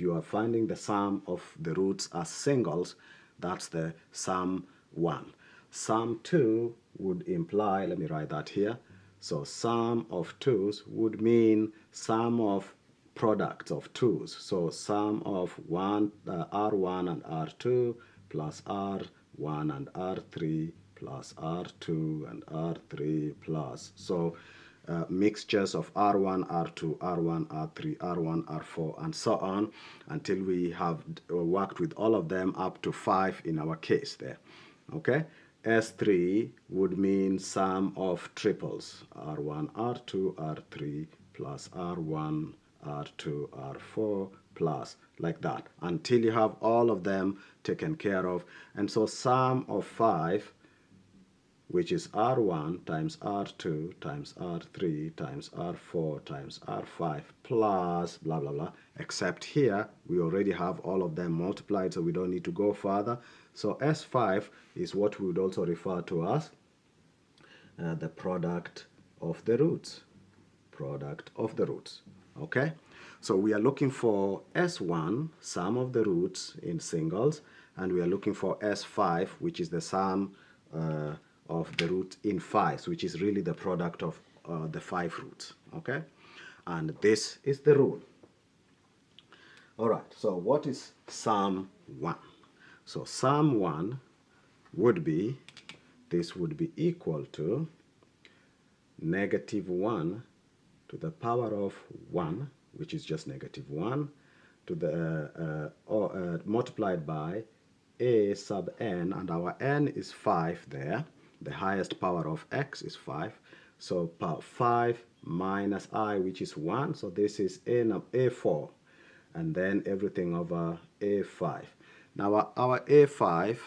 you are finding the sum of the roots as singles, that's the sum 1. Sum 2 would imply, let me write that here. So sum of 2's would mean sum of products of 2's. So sum of R1 and R2 plus R1 and R3 plus R2 and R3 plus. So mixtures of R1, R2, R1, R3, R1, R4, and so on, until we have worked with all of them up to 5 in our case there. Okay? S3 would mean sum of triples, R1, R2, R3 plus R1, R2, R4 plus, like that, until you have all of them taken care of. And so sum of 5, which is R1 times R2 times R3 times R4 times R5 plus blah blah blah, except here we already have all of them multiplied, so we don't need to go further. So S5 is what we would also refer to as the product of the roots. Product of the roots. Okay? So we are looking for S1, sum of the roots in singles, and we are looking for S5, which is the sum of the root in 5s, which is really the product of the 5 roots. Okay? And this is the rule. Alright, so what is sum 1? So sum 1 would be, this would be equal to -1 to the power of 1, which is just -1, to the multiplied by a sub n, and our n is 5 there. The highest power of x is 5. So 5 minus I, which is 1. So this is A4, and then everything over A5. Now our A5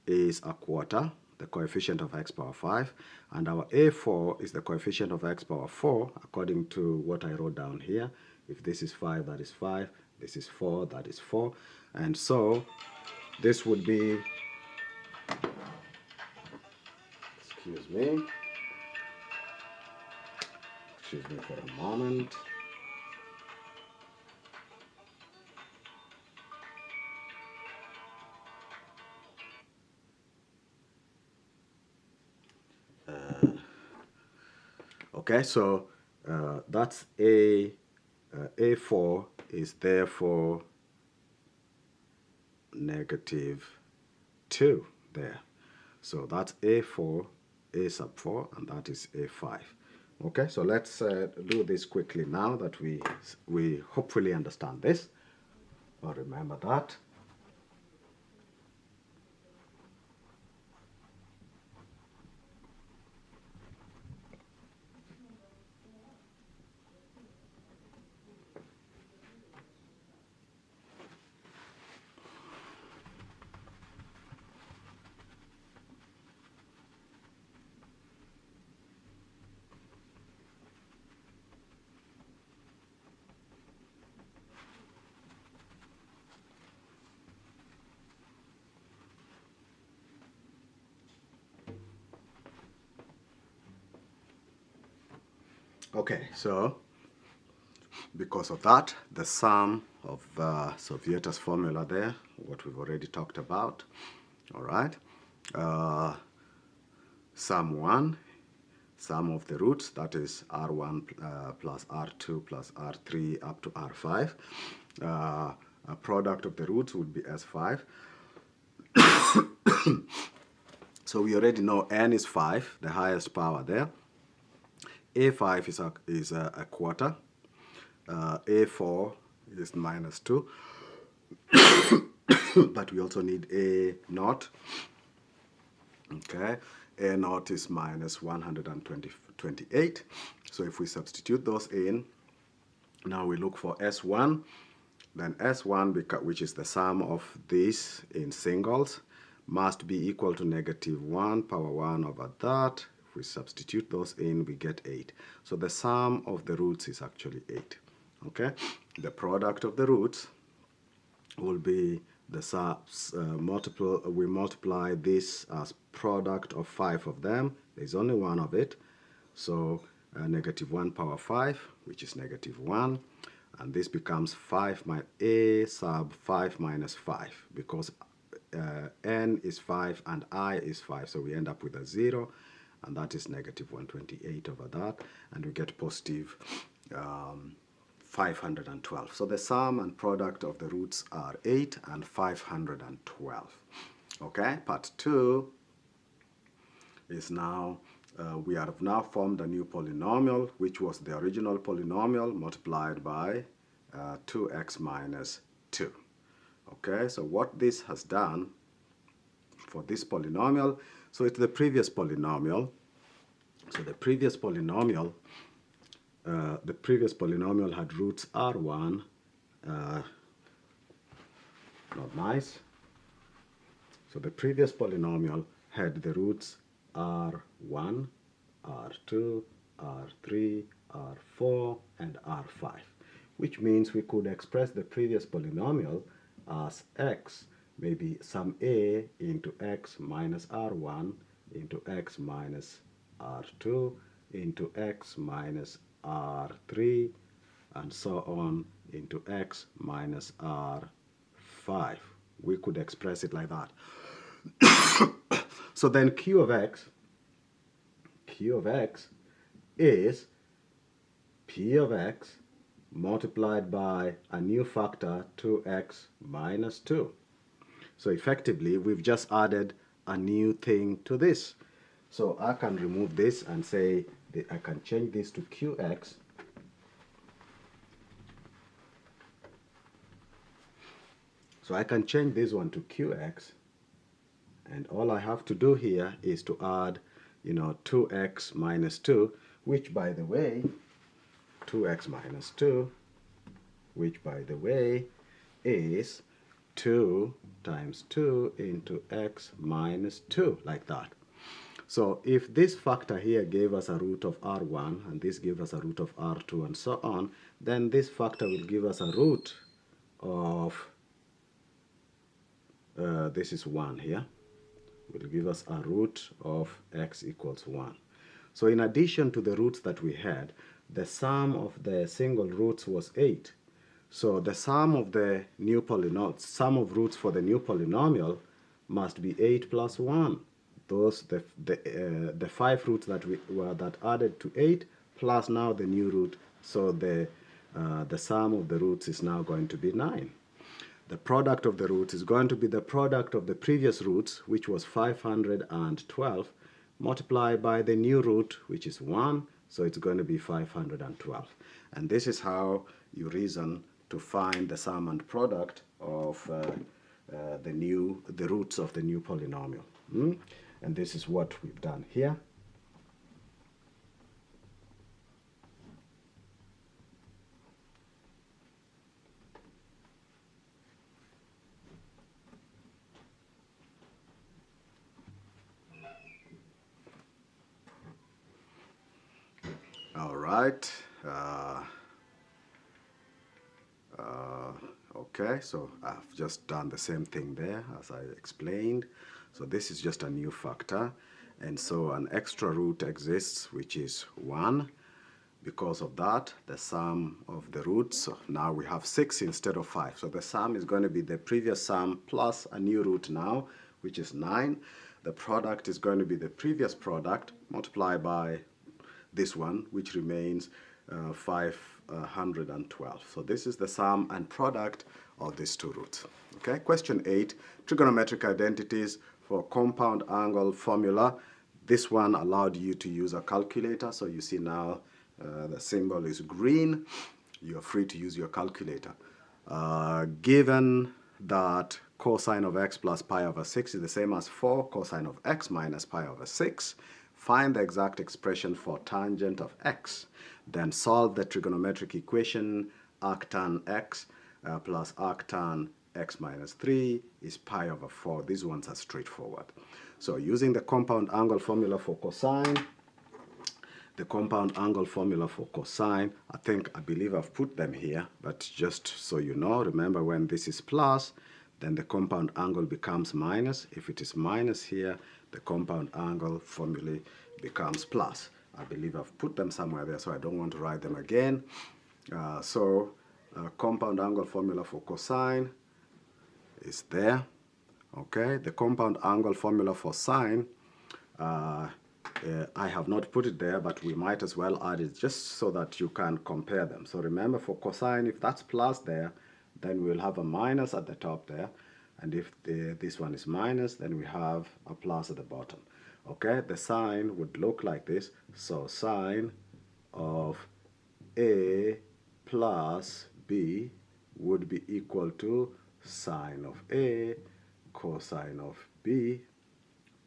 is a quarter, the coefficient of x power 5, and our A4 is the coefficient of x power 4, according to what I wrote down here. If this is 5, that is 5. This is 4, that is 4. And so this would be, excuse me for a moment. Okay, so that's A4 is therefore -2 there. So that's A4, A sub 4, and that is A5. Okay, so let's do this quickly now that we hopefully understand this, or remember that. Okay, so because of that, the sum of Vieta's formula there, what we've already talked about, all right, sum 1, sum of the roots, that is R1 plus R2 plus R3 up to R5. A product of the roots would be S5. So we already know n is 5, the highest power there. A5 is a quarter. A4 is -2. But we also need A0. Okay, A0 is minus 128. So if we substitute those in, now we look for S1. Then S1, which is the sum of these in singles, must be equal to -1 power 1 over that. If we substitute those in, we get 8. So the sum of the roots is actually 8. Okay, the product of the roots will be the we multiply this as product of 5 of them. There's only one of it, so -1 power 5, which is -1, and this becomes 5 minus a sub 5 minus 5, because n is 5 and I is 5, so we end up with a 0, and that is -128 over that, and we get positive 512. So the sum and product of the roots are 8 and 512. Okay, part 2 is now, we have now formed a new polynomial, which was the original polynomial multiplied by 2x minus 2. Okay, so what this has done for this polynomial, so it's the previous polynomial. So the previous polynomial had roots R1, not nice. So the previous polynomial had the roots R1, R2, R3, R4, and R5, which means we could express the previous polynomial as x, maybe sum a into x minus R1 into x minus R2 into x minus R3, and so on, into x minus R5. We could express it like that. So then Q of x is P of x multiplied by a new factor 2x minus 2. So effectively, we've just added a new thing to this. So I can remove this and say that I can change this to qx. So I can change this one to qx, and all I have to do here is to add, 2x minus 2, which by the way, 2x minus 2, which by the way is 2 times 2 into x minus 2, like that. So if this factor here gave us a root of r1 and this gave us a root of r2 and so on, then this factor will give us a root of, this is 1 here, will give us a root of x equals 1. So in addition to the roots that we had, the sum of the single roots was 8. So the sum of the new polynomial, sum of roots for the new polynomial must be 8 plus 1. Those the 5 roots that added to 8 plus now the new root. So the sum of the roots is now going to be 9. The product of the roots is going to be the product of the previous roots, which was 512, multiplied by the new root, which is 1. So it's going to be 512. And this is how you reason to find the sum and product of the roots of the new polynomial. And this is what we've done here. All right. Okay, so I've just done the same thing there as I explained. So this is just a new factor, and so an extra root exists, which is 1. Because of that, the sum of the roots, now we have 6 instead of 5. So the sum is going to be the previous sum plus a new root now, which is 9. The product is going to be the previous product multiplied by this one, which remains 512. So this is the sum and product of these two roots. Okay, question 8, trigonometric identities for compound angle formula. This one allowed you to use a calculator. So you see now the symbol is green. You're free to use your calculator. Given that cosine of x plus pi over 6 is the same as 4 cosine of x minus pi over 6, find the exact expression for tangent of x. Then solve the trigonometric equation arctan x plus arctan x minus 3 is pi over 4. These ones are straightforward. So using the compound angle formula for cosine, I believe I've put them here, but just so you know, remember when this is plus, then the compound angle becomes minus. If it is minus here, the compound angle formula becomes plus. I believe I've put them somewhere there, so I don't want to write them again. Compound angle formula for cosine is there. Okay, the compound angle formula for sine, I have not put it there, but we might as well add it just so that you can compare them. So remember, for cosine, if that's plus there, then we'll have a minus at the top there. And if this one is minus, then we have a plus at the bottom. Okay, the sine would look like this. So sine of A plus B would be equal to sine of A cosine of B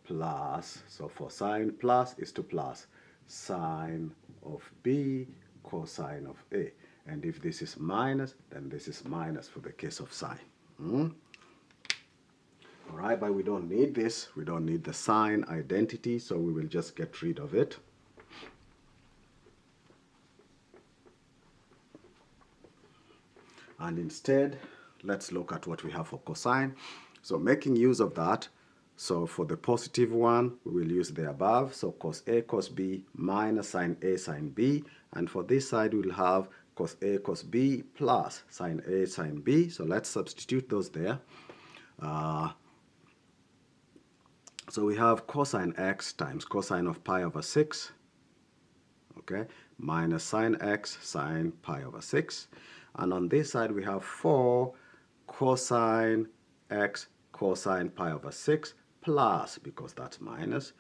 plus, so for sine, plus is to plus sine of B cosine of A. And if this is minus, then this is minus for the case of sine. All right, but we don't need this. We don't need the sine identity, so we will just get rid of it. And instead, let's look at what we have for cosine. So making use of that, so for the positive one, we will use the above. So cos A cos B minus sine A sine B. And for this side, we'll have cos A cos B plus sine A sine B. So let's substitute those there. So we have cosine x times cosine of pi over 6, okay, minus sine x sine pi over 6. And on this side, we have 4 cosine x cosine pi over 6 plus, because that's minus,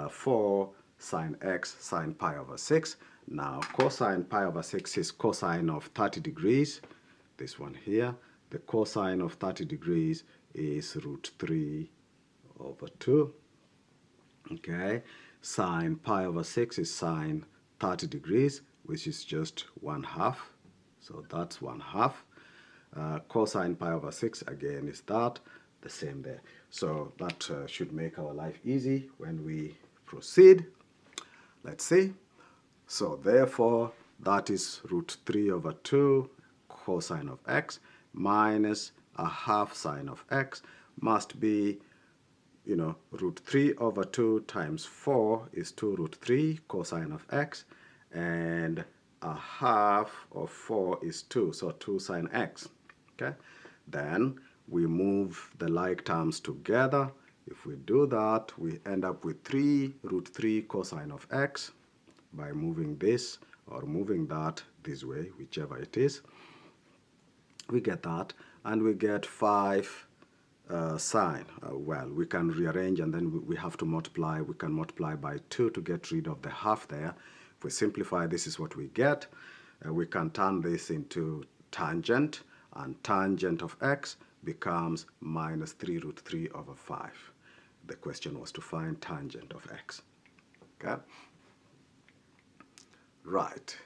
4 sine x sine pi over 6. Now, cosine pi over 6 is cosine of 30 degrees. This one here. The cosine of 30 degrees is root 3 over 2. Okay. Sine pi over 6 is sine 30 degrees, which is just 1/2. So that's 1/2. Cosine pi over 6 again is that, the same there. So that should make our life easy when we proceed. Let's see. So therefore, that is √3/2 cosine of x minus 1/2 sine of x must be, √3/2 times 4 is 2√3 cosine of x, and 1/2 of 4 is 2, so 2 sine x. Okay, then we move the like terms together. If we do that, we end up with 3√3 cosine of x by moving this or moving that this way, whichever it is. We get that, and we get 5 sine. Well, we can rearrange, and then we have to multiply. We can multiply by 2 to get rid of the half there. If we simplify, this is what we get. We can turn this into tangent, and tangent of x becomes minus 3√3/5. The question was to find tangent of x. Okay? Right.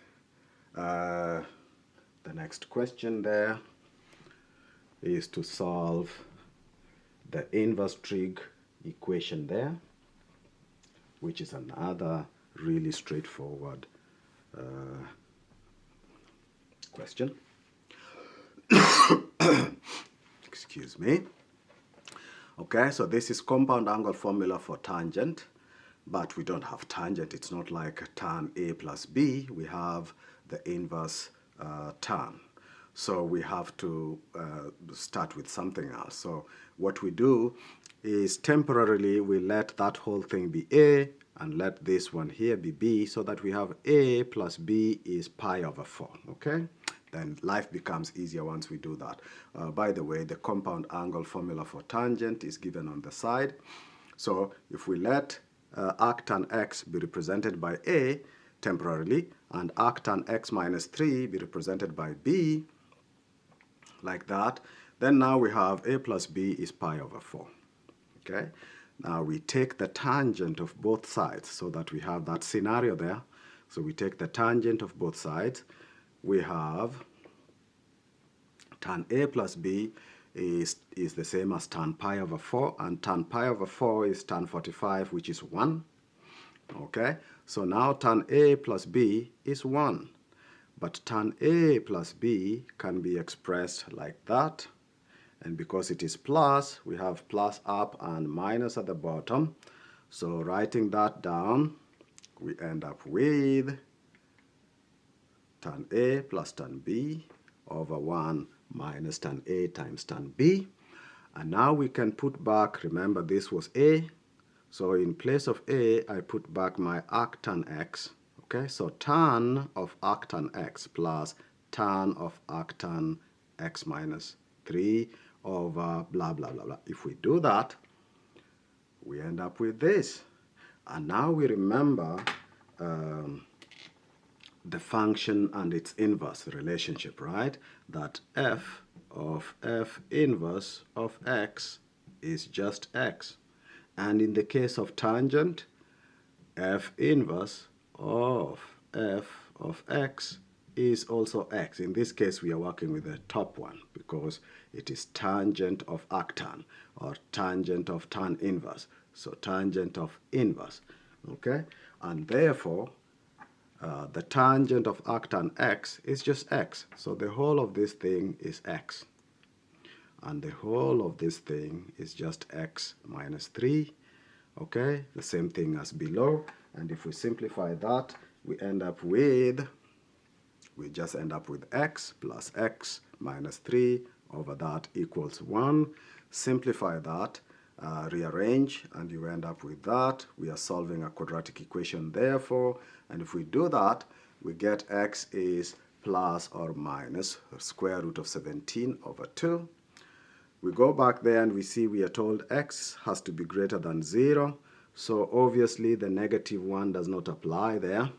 The next question there is to solve the inverse trig equation there, which is another really straightforward question. Excuse me. Okay, so this is compound angle formula for tangent, but we don't have tangent. It's not like tan A plus B. We have the inverse tan. So we have to start with something else. So what we do is temporarily we let that whole thing be A and let this one here be B, so that we have A plus B is pi/4, okay? Then life becomes easier once we do that. By the way, the compound angle formula for tangent is given on the side. So if we let arctan x be represented by A temporarily, and arctan x minus 3 be represented by B, like that, then now we have A plus B is pi/4. Okay? Now we take the tangent of both sides, so that we have that scenario there. So we take the tangent of both sides. We have tan A plus B is the same as tan pi/4, and tan pi/4 is tan 45, which is 1. Okay? So now tan A plus B is 1. But tan A plus B can be expressed like that. And because it is plus, we have plus up and minus at the bottom. So writing that down, we end up with tan A plus tan B over 1 minus tan A times tan B. And now we can put back, remember this was A. So in place of A, I put back my arctan x. Okay, so tan of arctan x plus tan of arctan x minus 3 over blah, blah, blah, blah. If we do that, we end up with this. And now we remember the function and its inverse relationship, right? That f of f inverse of x is just x. And in the case of tangent, f inverse of f of x is also x. In this case, we are working with the top one because it is tangent of arctan or tangent of tan inverse. So tangent of inverse, okay? And therefore, the tangent of arctan x is just x. So the whole of this thing is x. And the whole of this thing is just x minus 3. Okay, the same thing as below. And if we simplify that, we just end up with x plus x minus 3 over that equals 1. Simplify that, rearrange, and you end up with that. We are solving a quadratic equation therefore. And if we do that, we get x is plus or minus square root of 17 over 2. We go back there and we see we are told x has to be greater than 0. So obviously the negative 1 does not apply there.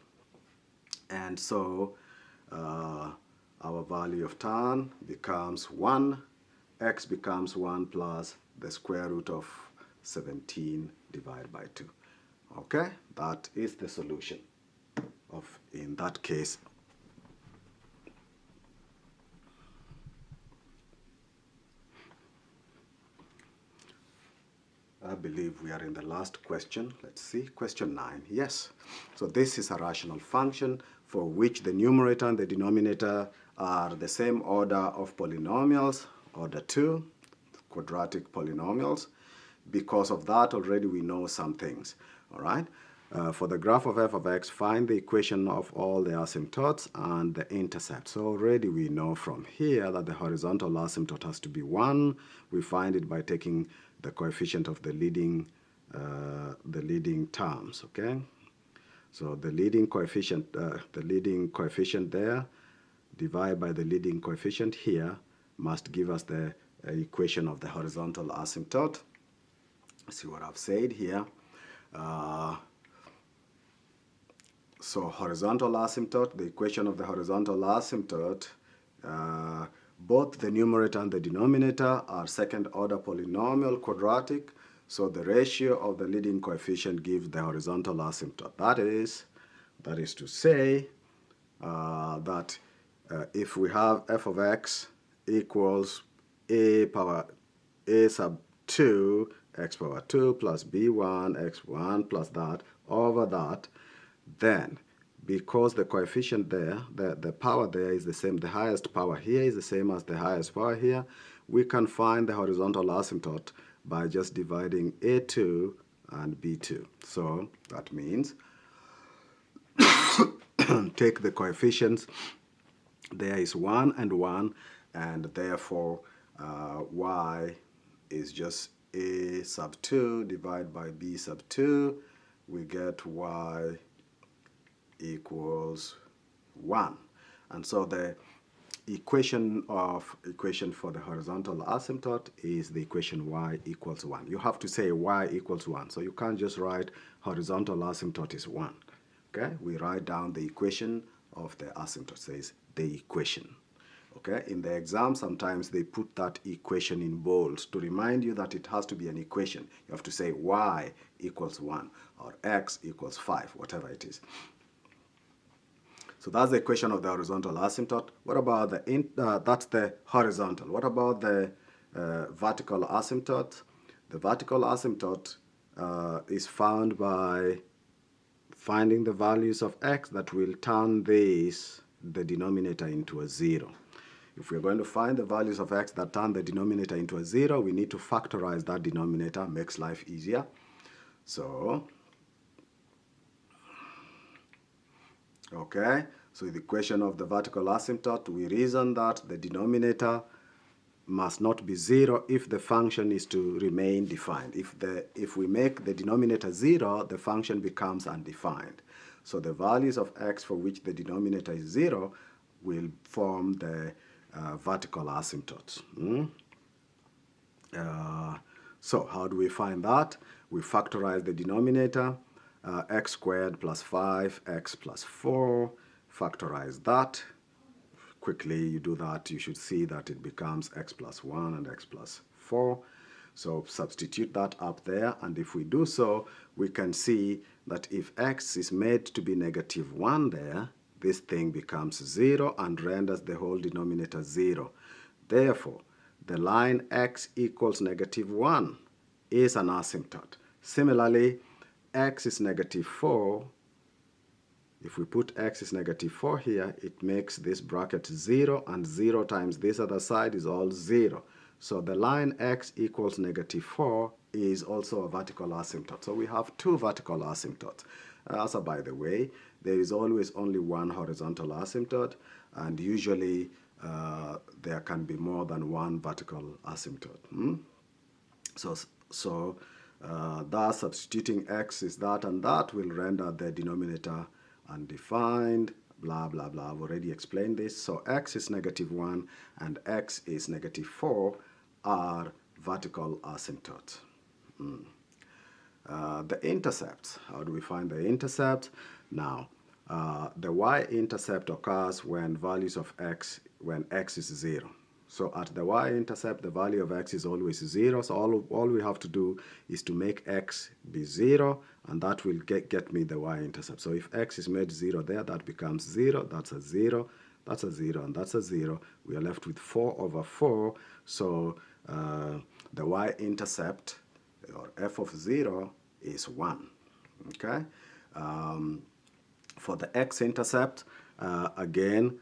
And so our value of tan becomes 1. X becomes 1 plus the square root of 17 divided by 2. Okay, that is the solution. of, in that case, I believe we are in the last question. Let's see, question 9. Yes. So this is a rational function for which the numerator and the denominator are the same order of polynomials, order 2, quadratic polynomials. Because of that, already we know some things. All right. For the graph of f of x, find the equation of all the asymptotes and the intercepts. So already we know from here that the horizontal asymptote has to be 1. We find it by taking the coefficient of the leading terms. Okay. So the leading coefficient there divided by the leading coefficient here must give us the equation of the horizontal asymptote. See what I've said here. So horizontal asymptote, the equation of the horizontal asymptote, both the numerator and the denominator are second order polynomial quadratic, so the ratio of the leading coefficient gives the horizontal asymptote. That is to say that if we have f of x equals a sub 2 x power 2 plus b1 x1 plus that over that, then because the coefficient there, the power there is the same, the highest power here is the same as the highest power here, we can find the horizontal asymptote by just dividing a2 and b2. So that means take the coefficients, there is 1 and 1, and therefore y is just a sub 2 divided by b sub 2. We get y equals 1. And so the equation for the horizontal asymptote is the equation y equals 1. You have to say y equals 1. So you can't just write horizontal asymptote is 1. Okay? We write down the equation of the asymptote, says the equation. Okay? In the exam, sometimes they put that equation in bold to remind you that it has to be an equation. You have to say y equals 1 or x equals 5, whatever it is. So that's the equation of the horizontal asymptote. What about that's the horizontal. What about the vertical asymptote? The vertical asymptote is found by finding the values of x that will turn the denominator into a 0. If we're going to find the values of x that turn the denominator into a 0, we need to factorize that denominator, makes life easier. So, okay, so the equation of the vertical asymptote, we reason that the denominator must not be 0 if the function is to remain defined. If we make the denominator 0, the function becomes undefined. So the values of x for which the denominator is 0 will form the vertical asymptotes. So how do we find that? We factorize the denominator, x squared plus 5x plus 4, factorize that. Quickly you do that, you should see that it becomes x plus 1 and x plus 4. So substitute that up there, and if we do so, we can see that if x is made to be negative 1 there, this thing becomes 0 and renders the whole denominator 0. Therefore, the line x equals negative 1 is an asymptote. Similarly, x is negative 4. If we put x is negative 4 here, it makes this bracket 0, and 0 times this other side is all 0. So the line x equals negative 4 is also a vertical asymptote. So we have two vertical asymptotes. Also, by the way, there is always only one horizontal asymptote, and usually there can be more than one vertical asymptote. So thus substituting x is that and that will render the denominator undefined, blah, blah, blah. I've already explained this. So x is negative 1 and x is negative 4 are vertical asymptotes. The intercepts, how do we find the intercept? Now, the y-intercept occurs when values of x, when x is 0. So at the y-intercept, the value of x is always 0. So all we have to do is to make x be 0, and that will get me the y-intercept. So if x is made 0 there, that becomes 0. That's a 0. That's a 0, and that's a 0. We are left with 4 over 4. So the y-intercept, or f of 0, is 1. Okay? For the x-intercept, again,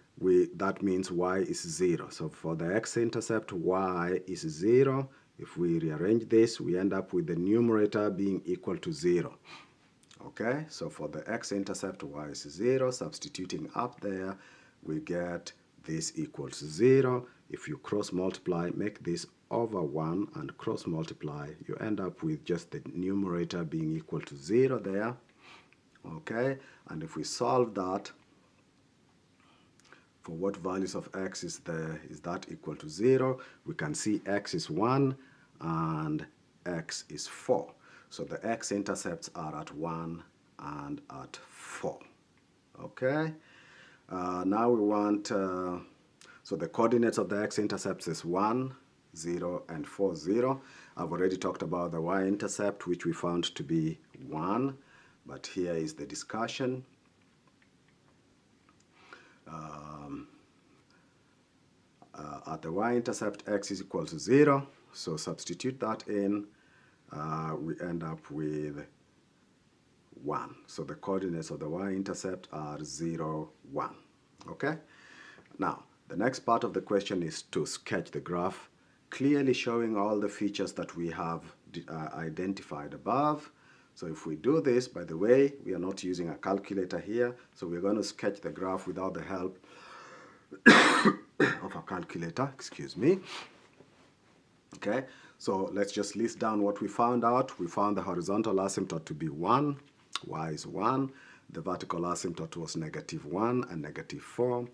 that means y is 0. So for the x-intercept, y is 0. If we rearrange this, we end up with the numerator being equal to 0. Okay, so for the x-intercept, y is 0. Substituting up there, we get this equals 0. If you cross multiply, make this over 1 and cross multiply, you end up with just the numerator being equal to 0 there. Okay, and if we solve that, for what values of x is that equal to 0, we can see x is 1 and x is 4. So the x-intercepts are at 1 and at 4. Okay, now we want, so the coordinates of the x-intercepts is 1, 0, and 4, 0. I've already talked about the y-intercept, which we found to be 1, but here is the discussion. At the y-intercept, x is equal to 0, so substitute that in, we end up with 1. So the coordinates of the y-intercept are 0, 1. Okay? Now, the next part of the question is to sketch the graph, clearly showing all the features that we have identified above. So if we do this, by the way, we are not using a calculator here, so we're going to sketch the graph without the help of a calculator, excuse me. Okay, so let's just list down what we found out. We found the horizontal asymptote to be 1, y is 1. The vertical asymptote was -1 and -4.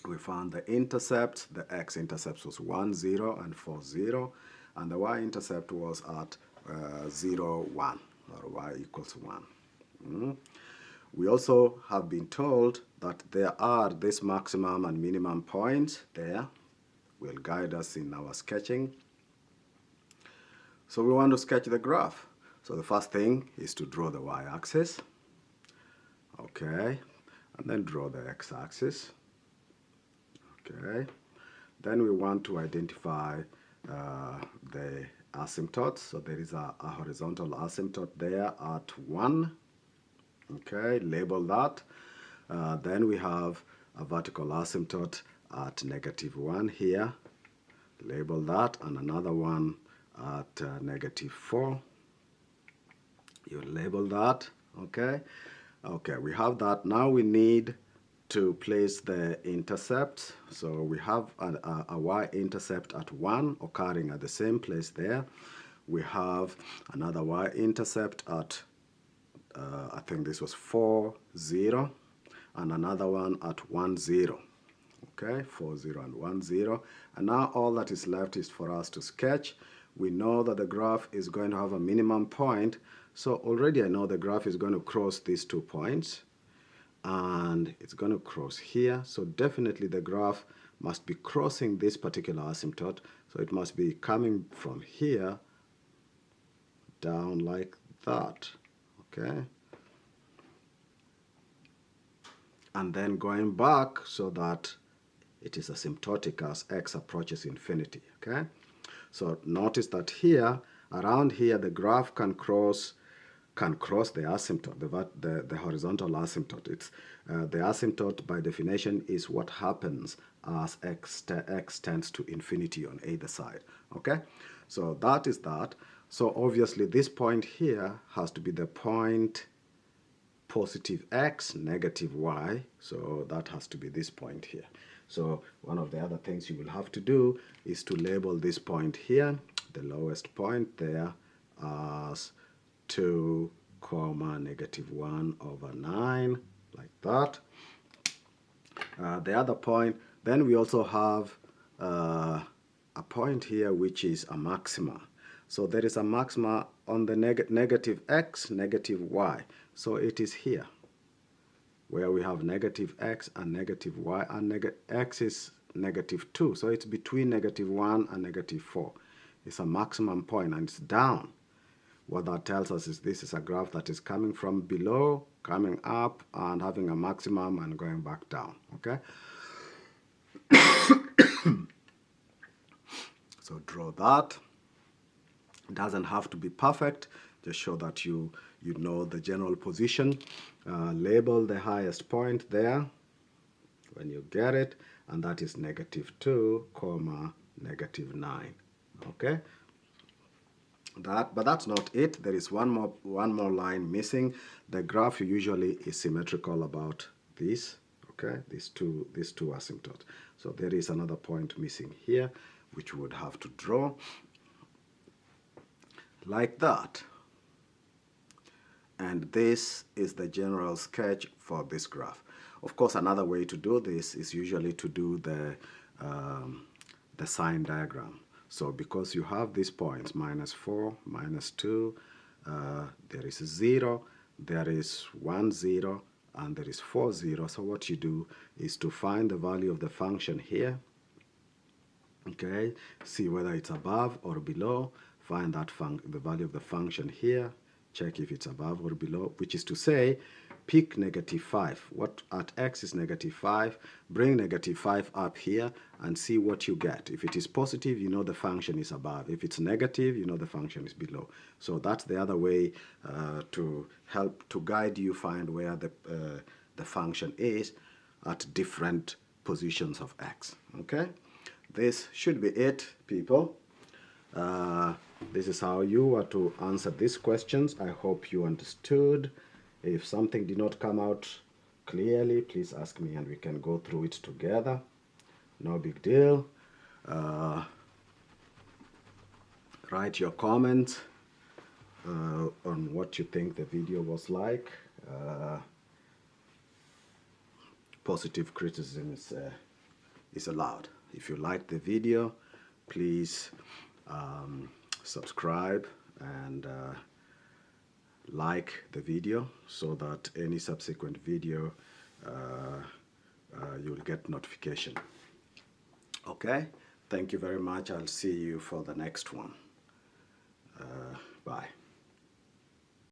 We found the intercept, the x-intercept was 1, 0 and 4, 0. And the y-intercept was at 0, 1, or y equals 1. We also have been told that there are this maximum and minimum points there. Will guide us in our sketching. So we want to sketch the graph. So the first thing is to draw the y-axis. Okay, and then draw the x-axis. Okay, then we want to identify the asymptotes. So there is a horizontal asymptote there at 1. Okay, label that. Then we have a vertical asymptote at -1 here. Label that, and another one at -4. You label that. Okay. Okay, we have that. Now we need to place the intercepts. So we have a y-intercept at 1 occurring at the same place there. We have another y-intercept at I think this was 4, 0, and another one at 1, 0. Okay, 4, 0 and 1, 0. And now all that is left is for us to sketch. We know that the graph is going to have a minimum point. So already I know the graph is going to cross these 2 points. And it's going to cross here. So definitely the graph must be crossing this particular asymptote. So it must be coming from here down like that. Okay, and then going back so that it is asymptotic as x approaches infinity. Okay, so notice that here, around here, the graph can cross the asymptote, the horizontal asymptote. It's the asymptote by definition is what happens as x tends to infinity on either side. Okay, so that is that. So obviously this point here has to be the point positive x, negative y. So that has to be this point here. So one of the other things you will have to do is to label this point here, the lowest point there, as 2, -1/9, like that. The other point, then we also have a point here which is a maxima. So there is a maxima on the negative x, negative y. So it is here where we have negative x and negative y, and x is -2. So it's between -1 and -4. It's a maximum point and it's down. What that tells us is this is a graph that is coming from below, coming up, and having a maximum and going back down. Okay? So draw that. It doesn't have to be perfect. Just show that you know the general position. Label the highest point there when you get it, and that is -2, -9. Okay? But that's not it. There is one more line missing. The graph usually is symmetrical about this. Okay, these two asymptotes. So there is another point missing here, which we would have to draw like that. And this is the general sketch for this graph. Of course, another way to do this is usually to do the sign diagram. So because you have these points, -4, -2, there is 0, there is 1, 0, and there is 4, 0. So what you do is to find the value of the function here. Okay, see whether it's above or below. Find that the value of the function here. Check if it's above or below, which is to say, pick -5. What at x is -5, bring -5 up here and see what you get. If it is positive, you know the function is above. If it's negative, you know the function is below. So that's the other way to help to guide you find where the function is at different positions of x. Okay, this should be it, people. This is how you are to answer these questions. I hope you understood. If something did not come out clearly, please ask me and we can go through it together. No big deal. Write your comments on what you think the video was like. Positive criticism is allowed. If you liked the video, please subscribe and like the video so that any subsequent video you'll get notification. Okay, thank you very much. I'll see you for the next one. Bye.